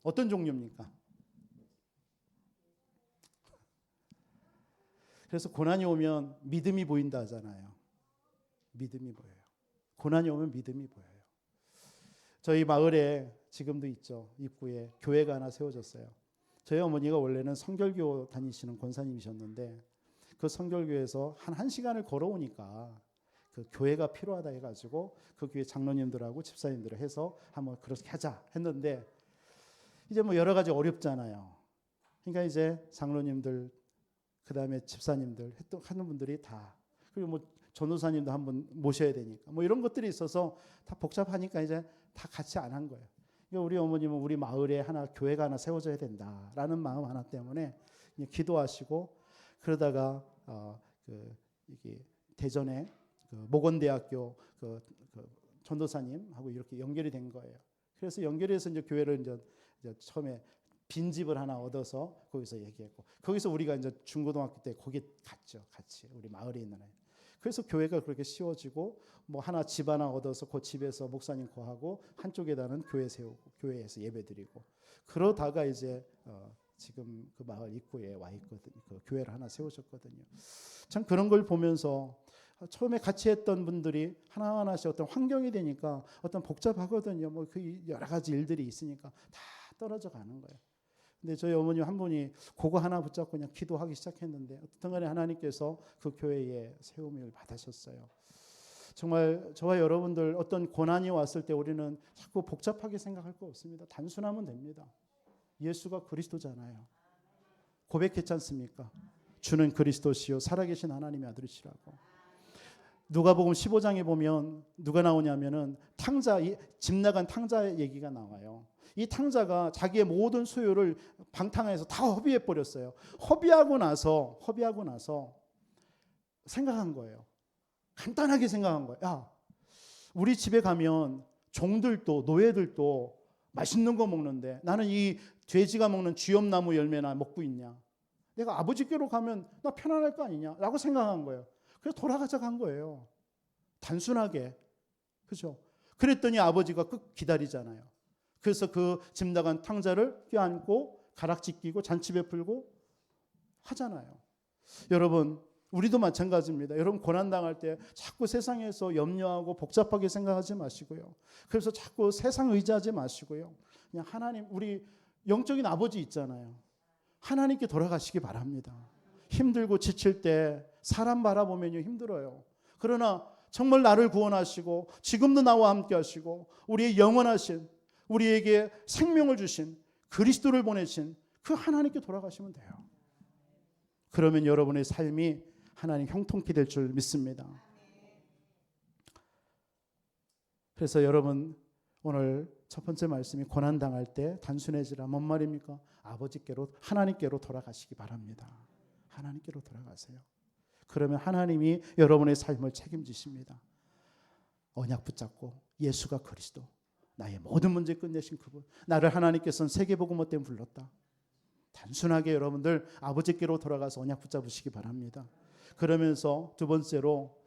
A: 어떤 종류입니까? 그래서 고난이 오면 믿음이 보인다 하잖아요. 믿음이 보여요. 고난이 오면 믿음이 보여요. 저희 마을에 지금도 있죠. 입구에 교회가 하나 세워졌어요. 저희 어머니가 원래는 성결교 다니시는 권사님이셨는데 그 성결교에서 한 1시간을 걸어오니까 그 교회가 필요하다 해가지고 그 교회 장로님들하고 집사님들을 해서 한번 그렇게 하자 했는데 이제 뭐 여러 가지 어렵잖아요. 그러니까 이제 장로님들 그다음에 집사님들 하는 분들이 다 그리고 뭐 전도사님도 한번 모셔야 되니까 뭐 이런 것들이 있어서 다 복잡하니까 이제 다 같이 안 한 거예요. 그러니까 우리 어머님은 우리 마을에 하나 교회가 하나 세워져야 된다라는 마음 하나 때문에 기도하시고 그러다가 이게 대전에 그 목원대학교 그 전도사님하고 이렇게 연결이 된 거예요. 그래서 연결해서 이제 교회를 이제 처음에 빈집을 하나 얻어서 거기서 얘기했고 거기서 우리가 이제 중고등학교 때 거기 갔죠. 같이 우리 마을에 있는 애. 그래서 교회가 그렇게 씌워지고 뭐 하나 집 하나 얻어서 그 집에서 목사님 거하고 한쪽에다는 교회 세우고 교회에서 예배드리고 그러다가 이제 지금 그 마을 입구에 와 있거든요. 그 교회를 하나 세우셨거든요. 참 그런 걸 보면서 처음에 같이 했던 분들이 하나하나씩 어떤 환경이 되니까 어떤 복잡하거든요. 뭐 그 여러 가지 일들이 있으니까 다 떨어져 가는 거예요. 근데 저희 어머니 한 분이 그거 하나 붙잡고 그냥 기도하기 시작했는데 어떤 간에 하나님께서 그 교회에 세움을 받으셨어요. 정말 저와 여러분들 어떤 고난이 왔을 때 우리는 자꾸 복잡하게 생각할 거 없습니다. 단순하면 됩니다. 예수가 그리스도잖아요. 고백했지 않습니까? 주는 그리스도시요 살아계신 하나님의 아들이시라고. 누가복음 15장에 보면 누가 나오냐면은 탕자, 집 나간 탕자 얘기가 나와요. 이 탕자가 자기의 모든 소유를 방탕해서 다 허비해 버렸어요. 허비하고 나서 생각한 거예요. 간단하게 생각한 거예요. 야, 우리 집에 가면 종들도 노예들도 맛있는 거 먹는데 나는 이 돼지가 먹는 쥐엄나무 열매나 먹고 있냐? 내가 아버지께로 가면 나 편안할 거 아니냐라고 생각한 거예요. 그래서 돌아가자고 한 거예요. 단순하게. 그죠? 그랬더니 아버지가 끝 기다리잖아요. 그래서 그 집 나간 탕자를 껴안고 가락지 끼고 잔치 베풀고 하잖아요. 여러분, 우리도 마찬가지입니다. 여러분 고난당할 때 자꾸 세상에서 염려하고 복잡하게 생각하지 마시고요. 그래서 자꾸 세상 의지하지 마시고요. 그냥 하나님, 우리 영적인 아버지 있잖아요. 하나님께 돌아가시기 바랍니다. 힘들고 지칠 때 사람 바라보면요 힘들어요. 그러나 정말 나를 구원하시고 지금도 나와 함께 하시고 우리의 영원하신 우리에게 생명을 주신 그리스도를 보내신 그 하나님께 돌아가시면 돼요. 그러면 여러분의 삶이 하나님 형통케 될 줄 믿습니다. 그래서 여러분 오늘 첫 번째 말씀이 고난당할 때 단순해지라 뭔 말입니까? 아버지께로 하나님께로 돌아가시기 바랍니다. 하나님께로 돌아가세요. 그러면 하나님이 여러분의 삶을 책임지십니다. 언약 붙잡고 예수가 그리스도 나의 모든 문제 끝내신 그분 나를 하나님께서는 세계복음화 때문에 불렀다. 단순하게 여러분들 아버지께로 돌아가서 언약 붙잡으시기 바랍니다. 그러면서 두 번째로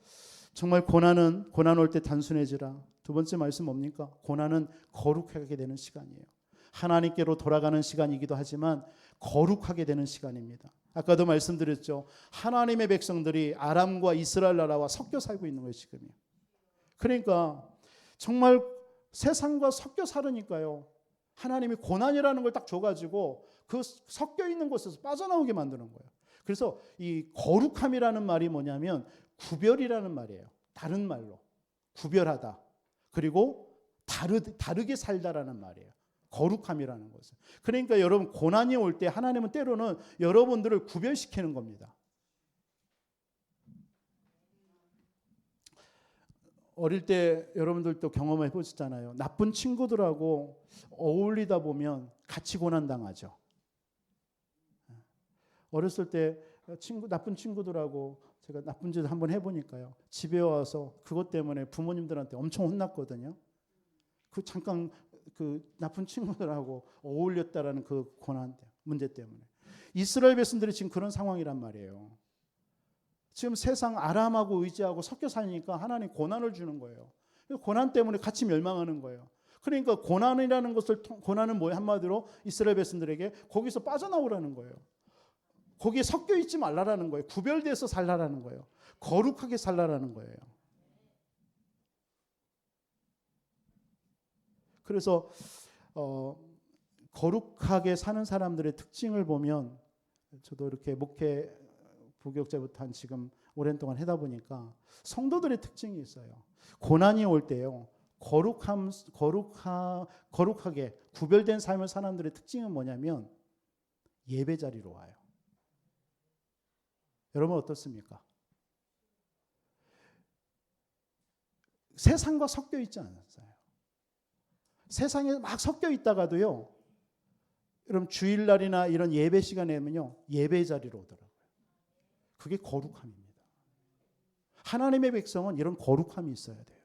A: 정말 고난 올 때 단순해지라. 두 번째 말씀 뭡니까? 고난은 거룩하게 되는 시간이에요. 하나님께로 돌아가는 시간이기도 하지만 거룩하게 되는 시간입니다. 아까도 말씀드렸죠. 하나님의 백성들이 아람과 이스라엘 나라와 섞여 살고 있는 거예요, 지금요. 그러니까 정말 세상과 섞여 살으니까요. 하나님이 고난이라는 걸 딱 줘가지고 그 섞여 있는 곳에서 빠져나오게 만드는 거예요. 그래서 이 거룩함이라는 말이 뭐냐면 구별이라는 말이에요. 다른 말로 구별하다. 그리고 다르게 살다라는 말이에요. 거룩함이라는 것은. 그러니까 여러분 고난이 올 때 하나님은 때로는 여러분들을 구별시키는 겁니다. 어릴 때 여러분들도 경험해 보셨잖아요. 나쁜 친구들하고 어울리다 보면 같이 고난당하죠. 어렸을 때 나쁜 친구들하고 제가 나쁜 짓을 한번 해보니까요. 집에 와서 그것 때문에 부모님들한테 엄청 혼났거든요. 잠깐 그 나쁜 친구들하고 어울렸다라는 그 고난 문제 때문에. 이스라엘 백성들이 지금 그런 상황이란 말이에요. 지금 세상 아람하고 의지하고 섞여 사니까 하나님 고난을 주는 거예요. 고난 때문에 같이 멸망하는 거예요. 그러니까 고난이라는 것을, 고난은 뭐예요? 한마디로 이스라엘 백성들에게 거기서 빠져나오라는 거예요. 거기에 섞여 있지 말라라는 거예요. 구별돼서 살라라는 거예요. 거룩하게 살라라는 거예요. 그래서 거룩하게 사는 사람들의 특징을 보면, 저도 이렇게 목회 부교육자부터 한 지금 오랜 동안 하다 보니까 성도들의 특징이 있어요. 고난이 올 때요, 거룩하게 구별된 삶을 사는 사람들의 특징은 뭐냐면 예배 자리로 와요. 여러분 어떻습니까? 세상과 섞여 있지 않았어요. 세상에 막 섞여 있다가도요, 여러분 주일날이나 이런 예배 시간에는요, 예배 자리로 오더라고요. 그게 거룩함입니다. 하나님의 백성은 이런 거룩함이 있어야 돼요.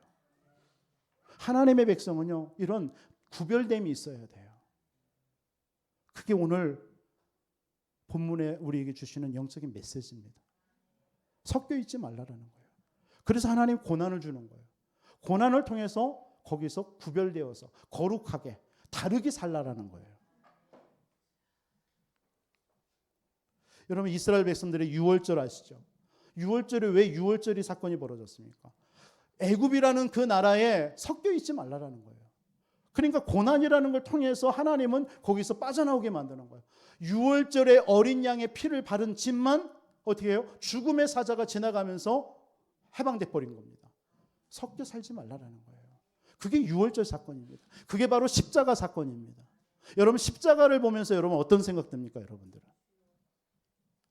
A: 하나님의 백성은요, 이런 구별됨이 있어야 돼요. 그게 오늘 본문에 우리에게 주시는 영적인 메시지입니다. 섞여 있지 말라라는 거예요. 그래서 하나님 고난을 주는 거예요. 고난을 통해서 거기서 구별되어서 거룩하게 다르게 살라라는 거예요. 여러분 이스라엘 백성들의 유월절 아시죠? 유월절에 왜 유월절이 사건이 벌어졌습니까? 애굽이라는 그 나라에 섞여 있지 말라라는 거예요. 그러니까 고난이라는 걸 통해서 하나님은 거기서 빠져나오게 만드는 거예요. 유월절에 어린 양의 피를 바른 집만 어떻게 해요? 죽음의 사자가 지나가면서 해방돼 버린 겁니다. 섞여 살지 말라라는 거예요. 그게 유월절 사건입니다. 그게 바로 십자가 사건입니다. 여러분 십자가를 보면서 여러분 어떤 생각 듭니까, 여러분들은?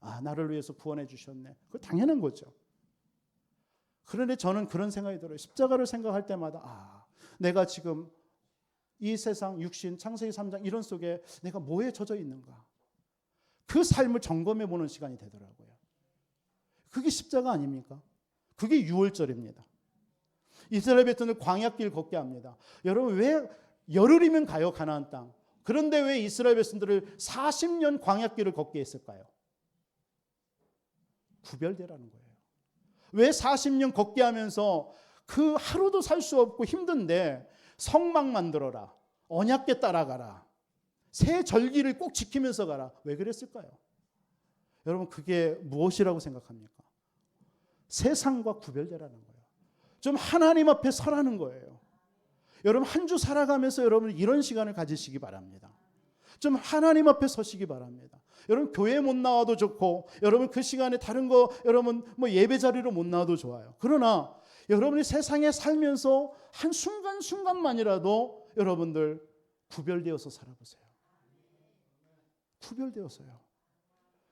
A: 아, 나를 위해서 구원해 주셨네. 그거 당연한 거죠. 그런데 저는 그런 생각이 들어요. 십자가를 생각할 때마다 내가 지금 이 세상 육신 창세기 3장 이런 속에 내가 뭐에 젖어 있는가? 그 삶을 점검해 보는 시간이 되더라고요. 그게 십자가 아닙니까? 그게 유월절입니다. 이스라엘 백성들 광야길 걷게 합니다. 여러분 왜 열흘이면 가요, 가나안 땅. 그런데 왜 이스라엘 백성들을 40년 광야길을 걷게 했을까요? 구별되라는 거예요. 왜 40년 걷게 하면서 그 하루도 살 수 없고 힘든데 성막 만들어라, 언약궤 따라가라, 새 절기를 꼭 지키면서 가라. 왜 그랬을까요? 여러분 그게 무엇이라고 생각합니까? 세상과 구별되라는 거예요. 좀 하나님 앞에 서라는 거예요. 여러분 한 주 살아가면서 여러분 이런 시간을 가지시기 바랍니다. 좀 하나님 앞에 서시기 바랍니다. 여러분 교회 못 나와도 좋고, 여러분 그 시간에 다른 거 여러분 예배 자리로 못 나와도 좋아요. 그러나 여러분이 세상에 살면서 한 순간만이라도 여러분들 구별되어서 살아보세요. 구별되어서요.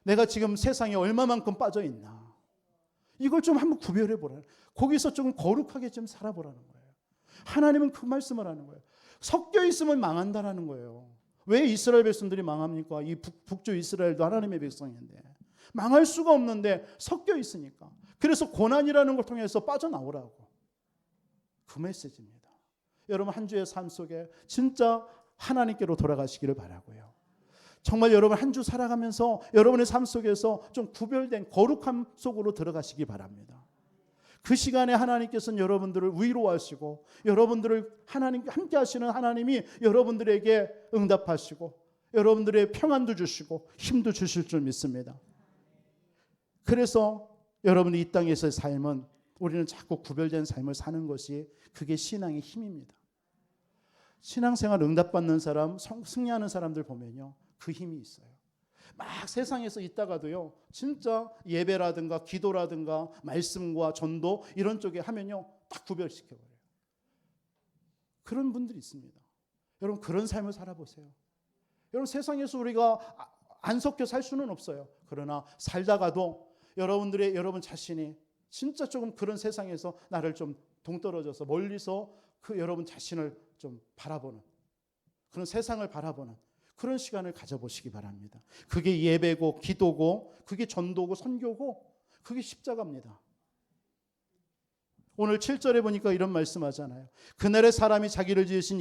A: 내가 지금 세상에 얼마만큼 빠져 있나, 이걸 좀 한번 구별해 보라. 거기서 조금 거룩하게 좀 살아보라는 거예요. 하나님은 그 말씀을 하는 거예요. 섞여 있으면 망한다라는 거예요. 왜 이스라엘 백성들이 망합니까? 이 북쪽 이스라엘도 하나님의 백성인데 망할 수가 없는데 섞여 있으니까. 그래서 고난이라는 걸 통해서 빠져나오라고. 그 메시지입니다. 여러분 한 주의 삶 속에 진짜 하나님께로 돌아가시기를 바라고요. 정말 여러분 한 주 살아가면서 여러분의 삶 속에서 좀 구별된 거룩함 속으로 들어가시기 바랍니다. 그 시간에 하나님께서는 여러분들을 위로하시고, 여러분들을 함께 하시는 하나님이 여러분들에게 응답하시고, 여러분들의 평안도 주시고 힘도 주실 줄 믿습니다. 그래서 여러분이 이 땅에서의 삶은, 우리는 자꾸 구별된 삶을 사는 것이 그게 신앙의 힘입니다. 신앙생활 응답받는 사람, 승리하는 사람들 보면요, 그 힘이 있어요. 막 세상에서 있다가도요, 진짜 예배라든가 기도라든가 말씀과 전도 이런 쪽에 하면요, 딱 구별시켜버려요. 그런 분들이 있습니다. 여러분 그런 삶을 살아보세요. 여러분 세상에서 우리가 안 섞여 살 수는 없어요. 그러나 살다가도 여러분 자신이 진짜 조금 그런 세상에서 나를 좀 동떨어져서 멀리서 그 여러분 자신을 좀 바라보는, 그런 세상을 바라보는 그런 시간을 가져보시기 바랍니다. 그게 예배고 기도고 그게 전도고 선교고 그게 십자가입니다. 오늘 7절에 보니까 이런 말씀하잖아요. 그날의 사람이 자기를 지으신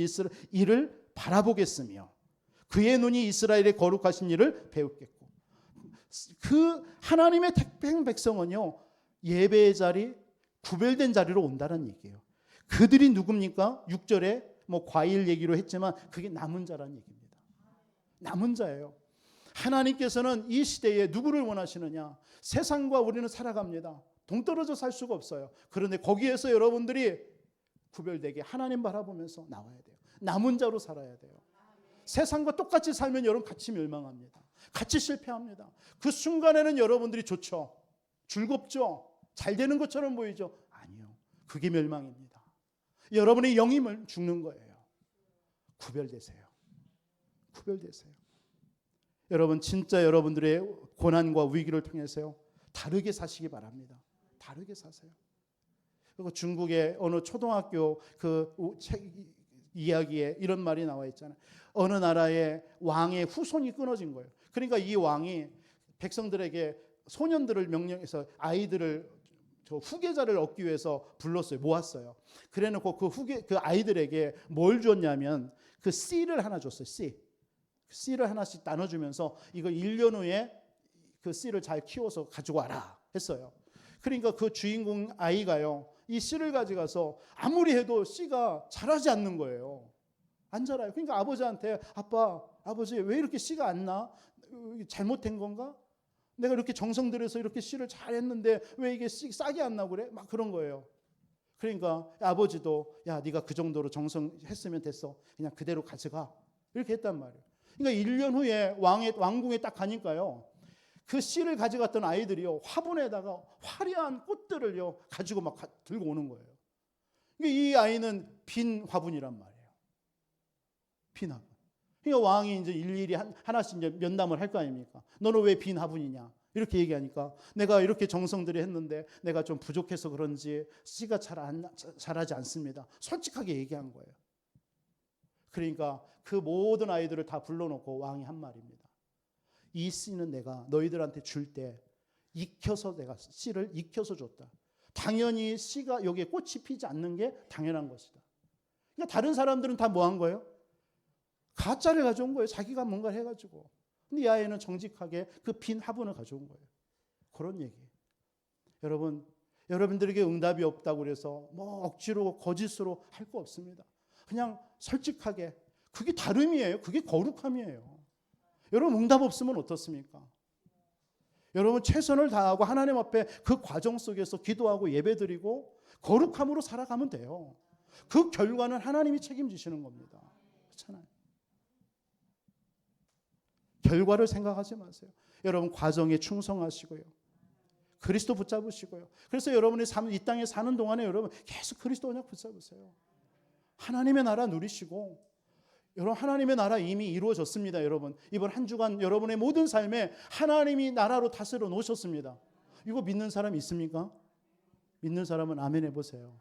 A: 이를 바라보겠으며 그의 눈이 이스라엘의 거룩하신 일을 배우겠고. 그 하나님의 택한 백성은요, 예배의 자리, 구별된 자리로 온다는 얘기예요. 그들이 누굽니까? 6절에 뭐 과일 얘기로 했지만 그게 남은 자라는 얘기입니다. 남은 자예요. 하나님께서는 이 시대에 누구를 원하시느냐? 세상과 우리는 살아갑니다. 동떨어져 살 수가 없어요. 그런데 거기에서 여러분들이 구별되게 하나님 바라보면서 나와야 돼요. 남은 자로 살아야 돼요. 세상과 똑같이 살면 여러분 같이 멸망합니다. 같이 실패합니다. 그 순간에는 여러분들이 좋죠. 즐겁죠. 잘 되는 것처럼 보이죠. 아니요. 그게 멸망입니다. 여러분의 영이 죽는 거예요. 구별되세요. 구별되세요. 여러분 진짜 여러분들의 고난과 위기를 통해서요, 다르게 사시기 바랍니다. 다르게 사세요. 그리고 중국의 어느 초등학교 그 책 이야기에 이런 말이 나와 있잖아요. 어느 나라의 왕의 후손이 끊어진 거예요. 그러니까 이 왕이 백성들에게 소년들을 명령해서 아이들을 후계자를 얻기 위해서 불렀어요. 모았어요. 그래놓고 그 아이들에게 뭘 줬냐면 그 씨를 하나 줬어요. 씨를 하나씩 나눠주면서 이거 1년 후에 그 씨를 잘 키워서 가지고 와라 했어요. 그러니까 그 주인공 아이가요, 이 씨를 가져가서 아무리 해도 씨가 자라지 않는 거예요. 안 자라요. 그러니까 아버지한테 아버지 왜 이렇게 씨가 안 나? 잘못된 건가? 내가 이렇게 정성 들여서 이렇게 씨를 잘 했는데 왜 이게 씨 싹이 안 나고 그래? 막 그런 거예요. 그러니까 아버지도 야 네가 그 정도로 정성했으면 됐어. 그냥 그대로 가져가. 이렇게 했단 말이에요. 그러니까 1년 후에 왕궁에 딱 가니까요, 그 씨를 가져갔던 아이들이요, 화분에다가 화려한 꽃들을요 가지고 막 들고 오는 거예요. 그러니까 이 아이는 빈 화분이란 말이에요. 빈 화분. 그러니까 왕이 이제 일일이 하나씩 이제 면담을 할 거 아닙니까? 너는 왜 빈 화분이냐? 이렇게 얘기하니까 내가 이렇게 정성 들여 했는데 내가 좀 부족해서 그런지 씨가 자라지 않습니다. 솔직하게 얘기한 거예요. 그러니까 그 모든 아이들을 다 불러놓고 왕이 한 말입니다. 이 씨는 내가 너희들한테 줄 때 익혀서 내가 씨를 익혀서 줬다. 당연히 씨가 여기에 꽃이 피지 않는 게 당연한 것이다. 그러니까 다른 사람들은 다 뭐 한 거예요? 가짜를 가져온 거예요. 자기가 뭔가 해가지고. 근데 이 아이는 정직하게 그 빈 화분을 가져온 거예요. 그런 얘기. 여러분, 여러분들에게 응답이 없다고 그래서 뭐 억지로 거짓으로 할 거 없습니다. 그냥 솔직하게. 그게 다름이에요. 그게 거룩함이에요. 여러분 응답 없으면 어떻습니까? 여러분 최선을 다하고 하나님 앞에 그 과정 속에서 기도하고 예배드리고 거룩함으로 살아가면 돼요. 그 결과는 하나님이 책임지시는 겁니다. 그렇잖아요. 결과를 생각하지 마세요. 여러분 과정에 충성하시고요. 그리스도 붙잡으시고요. 그래서 여러분이 이 땅에 사는 동안에 여러분 계속 그리스도 언약 붙잡으세요. 하나님의 나라 누리시고, 여러분 하나님의 나라 이미 이루어졌습니다. 여러분 이번 한 주간 여러분의 모든 삶에 하나님이 나라로 다스려 놓으셨습니다. 이거 믿는 사람 있습니까? 믿는 사람은 아멘 해보세요.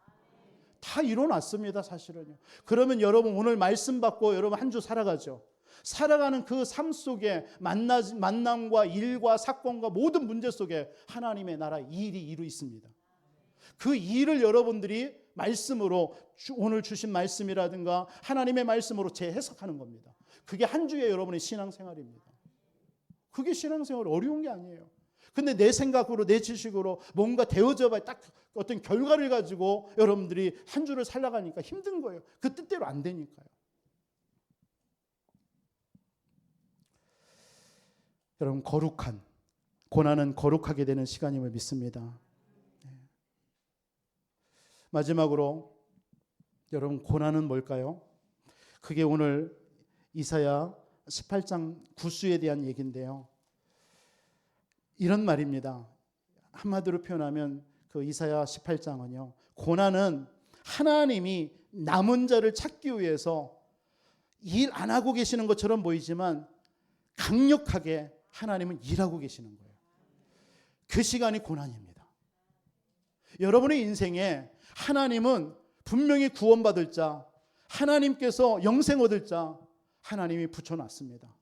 A: 다 이뤄놨습니다. 사실은요. 그러면 여러분 오늘 말씀 받고 여러분 한 주 살아가죠. 살아가는 그 삶 속에 만남과 일과 사건과 모든 문제 속에 하나님의 나라 일이 이루 있습니다. 그 일을 여러분들이 말씀으로 오늘 주신 말씀이라든가 하나님의 말씀으로 재해석하는 겁니다. 그게 한 주의 여러분의 신앙생활입니다. 그게 신앙생활 어려운 게 아니에요. 근데 내 생각으로 내 지식으로 뭔가 되어져 봐야 딱 어떤 결과를 가지고 여러분들이 한 주를 살아가니까 힘든 거예요. 그 뜻대로 안 되니까요. 여러분 고난은 거룩하게 되는 시간임을 믿습니다. 마지막으로 여러분 고난은 뭘까요? 그게 오늘 이사야 18장 구수에 대한 얘기인데요. 이런 말입니다. 한마디로 표현하면 그 이사야 18장은요. 고난은 하나님이 남은 자를 찾기 위해서 일 안 하고 계시는 것처럼 보이지만 강력하게 하나님은 일하고 계시는 거예요. 그 시간이 고난입니다. 여러분의 인생에 하나님은 분명히 구원받을 자, 하나님께서 영생 얻을 자 하나님이 붙여놨습니다.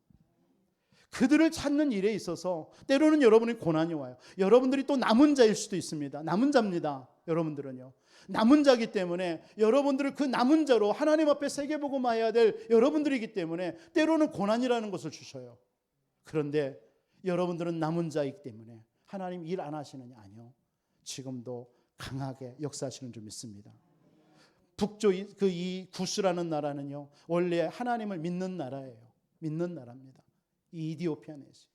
A: 그들을 찾는 일에 있어서 때로는 여러분의 고난이 와요. 여러분들이 또 남은 자일 수도 있습니다. 남은 자입니다. 여러분들은요. 남은 자이기 때문에 여러분들을 그 남은 자로 하나님 앞에 세계복음화해야 될 여러분들이기 때문에 때로는 고난이라는 것을 주셔요. 그런데 여러분들은 남은 자이기 때문에 하나님 일 안 하시느냐? 아니요. 지금도 강하게 역사하시는 줄 믿습니다. 북쪽 이 구스라는 나라는요, 원래 하나님을 믿는 나라예요. 믿는 나라입니다. 이 이디오피아 내시.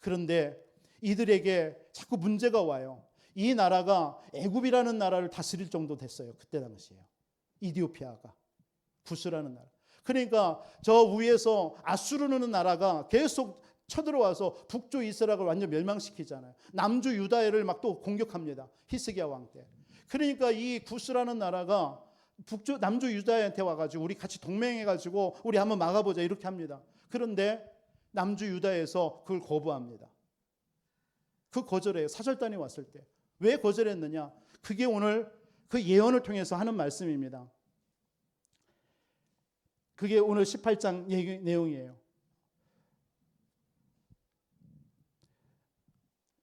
A: 그런데 이들에게 자꾸 문제가 와요. 이 나라가 애굽이라는 나라를 다스릴 정도 됐어요. 그때 당시에요. 이디오피아가 구스라는 나라. 그러니까 저 위에서 아수르는 나라가 계속 쳐들어와서 북쪽 이스라엘을 완전 멸망시키잖아요. 남주 유다를 막 또 공격합니다. 히스기야 왕 때. 그러니까 이 구스라는 나라가 북쪽 남주 유다한테 와가지고 우리 같이 동맹해가지고 우리 한번 막아보자 이렇게 합니다. 그런데 남주 유다에서 그걸 거부합니다. 그 거절해요. 사절단이 왔을 때. 왜 거절했느냐? 그게 오늘 그 예언을 통해서 하는 말씀입니다. 그게 오늘 18장 내용이에요.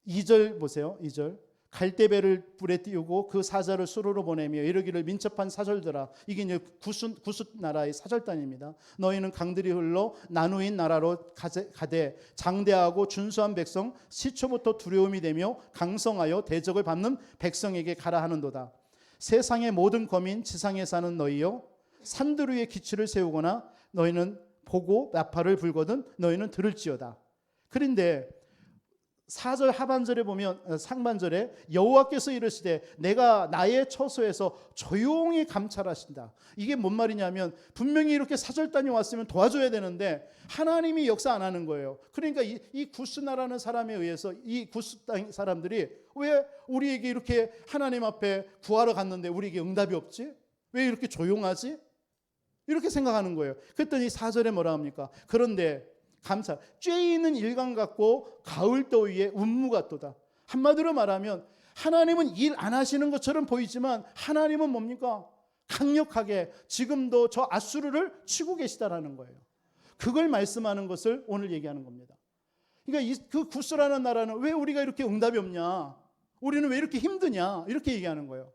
A: 2절 보세요. 2절. 갈대배를 불에 띄우고 그 사자를 수로로 보내며 이르기를 민첩한 사절들아. 이게 이제 구스 나라의 사절단입니다. 너희는 강들이 흘러 나누인 나라로 가되 장대하고 준수한 백성 시초부터 두려움이 되며 강성하여 대적을 밟는 백성에게 가라 하는도다. 세상의 모든 거민 지상에 사는 너희여 산들 위에 기초를 세우거나 너희는 보고 나팔을 불거든 너희는 들을지어다. 그런데 4절 하반절에 보면 상반절에 여호와께서 이르시되 내가 나의 처소에서 조용히 감찰하신다. 이게 뭔 말이냐면 분명히 이렇게 사절단이 왔으면 도와줘야 되는데 하나님이 역사 안 하는 거예요. 그러니까 이 구스나라는 사람에 의해서 이 구스 땅 사람들이 왜 우리에게 이렇게 하나님 앞에 구하러 갔는데 우리에게 응답이 없지? 왜 이렇게 조용하지? 이렇게 생각하는 거예요. 그랬더니 4절에 뭐라 합니까? 그런데 감찰, 쬐 있는 일강 같고 가을 더위에 운무 같도다. 한마디로 말하면 하나님은 일 안 하시는 것처럼 보이지만 하나님은 뭡니까? 강력하게 지금도 저 아수르를 치고 계시다라는 거예요. 그걸 말씀하는 것을 오늘 얘기하는 겁니다. 그러니까 그 구스라는 나라는 왜 우리가 이렇게 응답이 없냐? 우리는 왜 이렇게 힘드냐? 이렇게 얘기하는 거예요.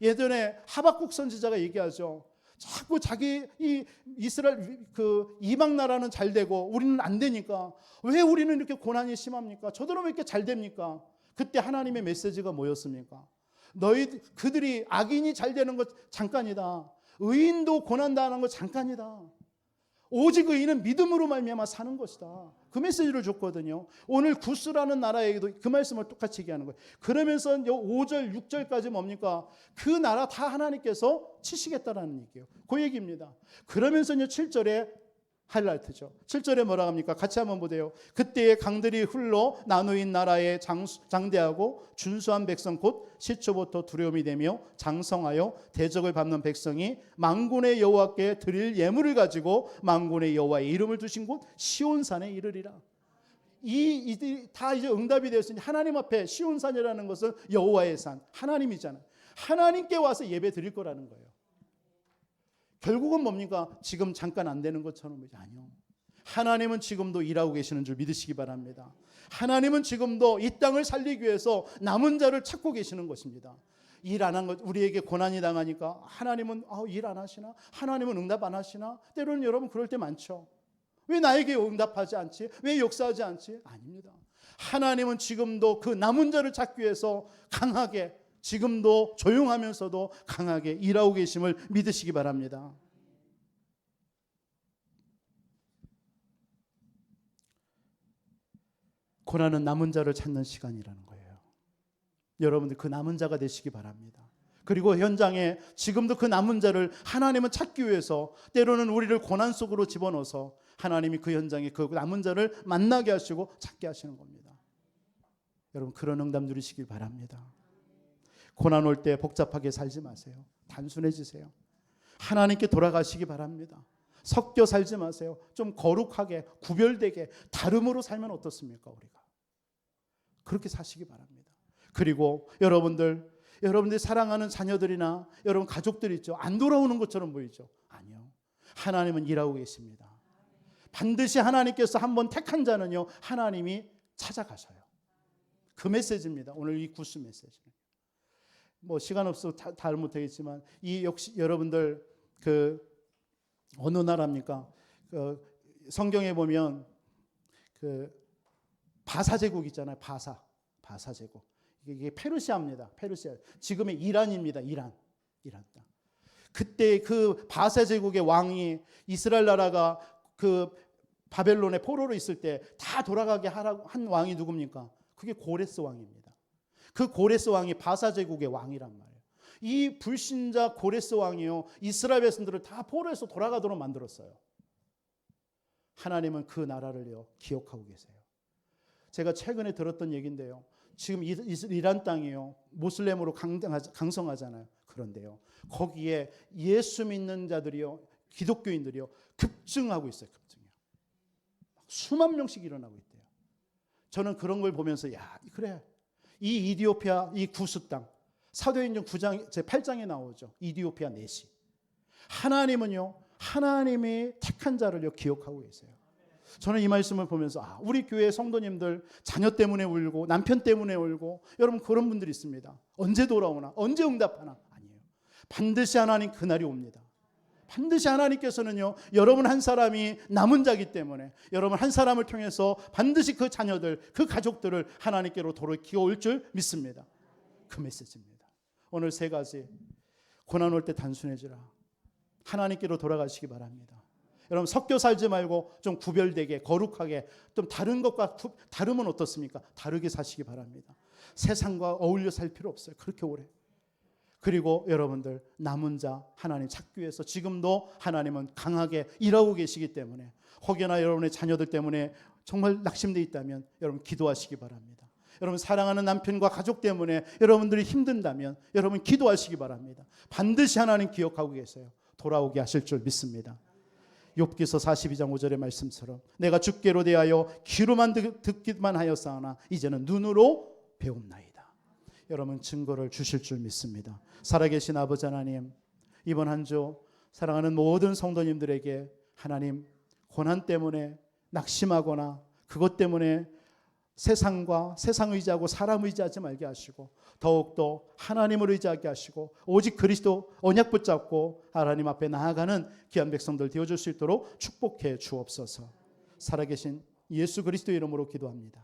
A: 예전에 하박국 선지자가 얘기하죠. 자꾸 자기 이 이스라엘 그 이방 나라는 잘 되고 우리는 안 되니까 왜 우리는 이렇게 고난이 심합니까? 저들은 왜 이렇게 잘 됩니까? 그때 하나님의 메시지가 뭐였습니까? 그들이 악인이 잘 되는 것 잠깐이다. 의인도 고난 당하는 것 잠깐이다. 오직 의인은 믿음으로 말미암아 사는 것이다. 그 메시지를 줬거든요. 오늘 구스라는 나라에게도 그 말씀을 똑같이 얘기하는 거예요. 그러면서 5절, 6절까지 뭡니까? 그 나라 다 하나님께서 치시겠다라는 얘기예요. 그 얘기입니다. 그러면서 7절에 하이라이트죠. 7절에 뭐라 합니까? 같이 한번 보세요. 그때에 강들이 흘러 나누인 나라에 장대하고 준수한 백성 곧 시초부터 두려움이 되며 장성하여 대적을 밟는 백성이 만군의 여호와께 드릴 예물을 가지고 만군의 여호와의 이름을 두신 곳 시온산에 이르리라. 이들이 다 이제 응답이 되었으니 하나님 앞에 시온산이라는 것은 여호와의 산, 하나님이잖아요. 하나님께 와서 예배 드릴 거라는 거예요. 결국은 뭡니까? 지금 잠깐 안 되는 것처럼 보이지 아니요. 하나님은 지금도 일하고 계시는 줄 믿으시기 바랍니다. 하나님은 지금도 이 땅을 살리기 위해서 남은 자를 찾고 계시는 것입니다. 일 안 한 것, 우리에게 고난이 당하니까 하나님은 일 안 하시나? 하나님은 응답 안 하시나? 때로는 여러분 그럴 때 많죠. 왜 나에게 응답하지 않지? 왜 역사하지 않지? 아닙니다. 하나님은 지금도 그 남은 자를 찾기 위해서 강하게 지금도 조용하면서도 강하게 일하고 계심을 믿으시기 바랍니다. 고난은 남은 자를 찾는 시간이라는 거예요. 여러분들 그 남은 자가 되시기 바랍니다. 그리고 현장에 지금도 그 남은 자를 하나님은 찾기 위해서 때로는 우리를 고난 속으로 집어넣어서 하나님이 그 현장에 그 남은 자를 만나게 하시고 찾게 하시는 겁니다. 여러분 그런 응답 누리시길 바랍니다. 고난 올 때 복잡하게 살지 마세요. 단순해지세요. 하나님께 돌아가시기 바랍니다. 섞여 살지 마세요. 좀 거룩하게 구별되게 다름으로 살면 어떻습니까? 우리가 그렇게 사시기 바랍니다. 그리고 여러분들 사랑하는 자녀들이나 여러분 가족들 있죠. 안 돌아오는 것처럼 보이죠. 아니요. 하나님은 일하고 계십니다. 반드시 하나님께서 한번 택한 자는요. 하나님이 찾아가셔요. 그 메시지입니다. 오늘 이 구스 메시지는. 시간 없어서 다 못하겠지만 이 역시 여러분들 그 어느 나라입니까? 성경에 보면 그 바사 제국 있잖아요. 바사 제국. 이게 페르시아입니다. 페르시아. 지금의 이란입니다. 이란 땅. 그때 그 바사 제국의 왕이 이스라엘 나라가 그 바벨론의 포로로 있을 때 다 돌아가게 한 왕이 누굽니까? 그게 고레스 왕입니다. 그 고레스 왕이 바사 제국의 왕이란 말이에요. 이 불신자 고레스 왕이요, 이스라엘 백성들을 다 포로에서 돌아가도록 만들었어요. 하나님은 그 나라를요 기억하고 계세요. 제가 최근에 들었던 얘기인데요. 지금 이란 땅이요 모슬렘으로 강성하잖아요. 그런데요 거기에 예수 믿는 자들이요, 기독교인들이요 급증하고 있어요. 급증이요. 수만 명씩 일어나고 있대요. 저는 그런 걸 보면서 야 그래, 이 이디오피아 이 구스 땅, 사도행전 9장 제 8장에 나오죠. 이디오피아 내시. 하나님은요, 하나님이 택한 자를요 기억하고 계세요. 저는 이 말씀을 보면서 우리 교회 성도님들 자녀 때문에 울고 남편 때문에 울고, 여러분 그런 분들이 있습니다. 언제 돌아오나, 언제 응답하나. 아니에요. 반드시 하나님 그날이 옵니다. 반드시 하나님께서는요 여러분 한 사람이 남은 자기 때문에 여러분 한 사람을 통해서 반드시 그 자녀들, 그 가족들을 하나님께로 돌이켜 올 줄 믿습니다. 그 메시지입니다. 오늘 세 가지. 고난 올 때 단순해지라. 하나님께로 돌아가시기 바랍니다. 여러분 섞여 살지 말고 좀 구별되게 거룩하게, 좀 다른 것과 다르면 어떻습니까? 다르게 사시기 바랍니다. 세상과 어울려 살 필요 없어요. 그렇게 오래. 그리고 여러분들 남은 자 하나님 찾기 위해서 지금도 하나님은 강하게 일하고 계시기 때문에, 혹여나 여러분의 자녀들 때문에 정말 낙심되어 있다면 여러분 기도하시기 바랍니다. 여러분 사랑하는 남편과 가족 때문에 여러분들이 힘든다면 여러분 기도하시기 바랍니다. 반드시 하나님 기억하고 계세요. 돌아오게 하실 줄 믿습니다. 욥기서 42장 5절의 말씀처럼 내가 주께로 대하여 귀로만 듣기만 하였사오나 이제는 눈으로 배움나이다. 여러분 증거를 주실 줄 믿습니다. 살아계신 아버지 하나님, 이번 한 주 사랑하는 모든 성도님들에게 하나님 고난 때문에 낙심하거나 그것 때문에 세상과 세상 의지하고 사람 의지하지 말게 하시고, 더욱더 하나님을 의지하게 하시고 오직 그리스도 언약 붙잡고 하나님 앞에 나아가는 귀한 백성들 되어줄 수 있도록 축복해 주옵소서. 살아계신 예수 그리스도 이름으로 기도합니다.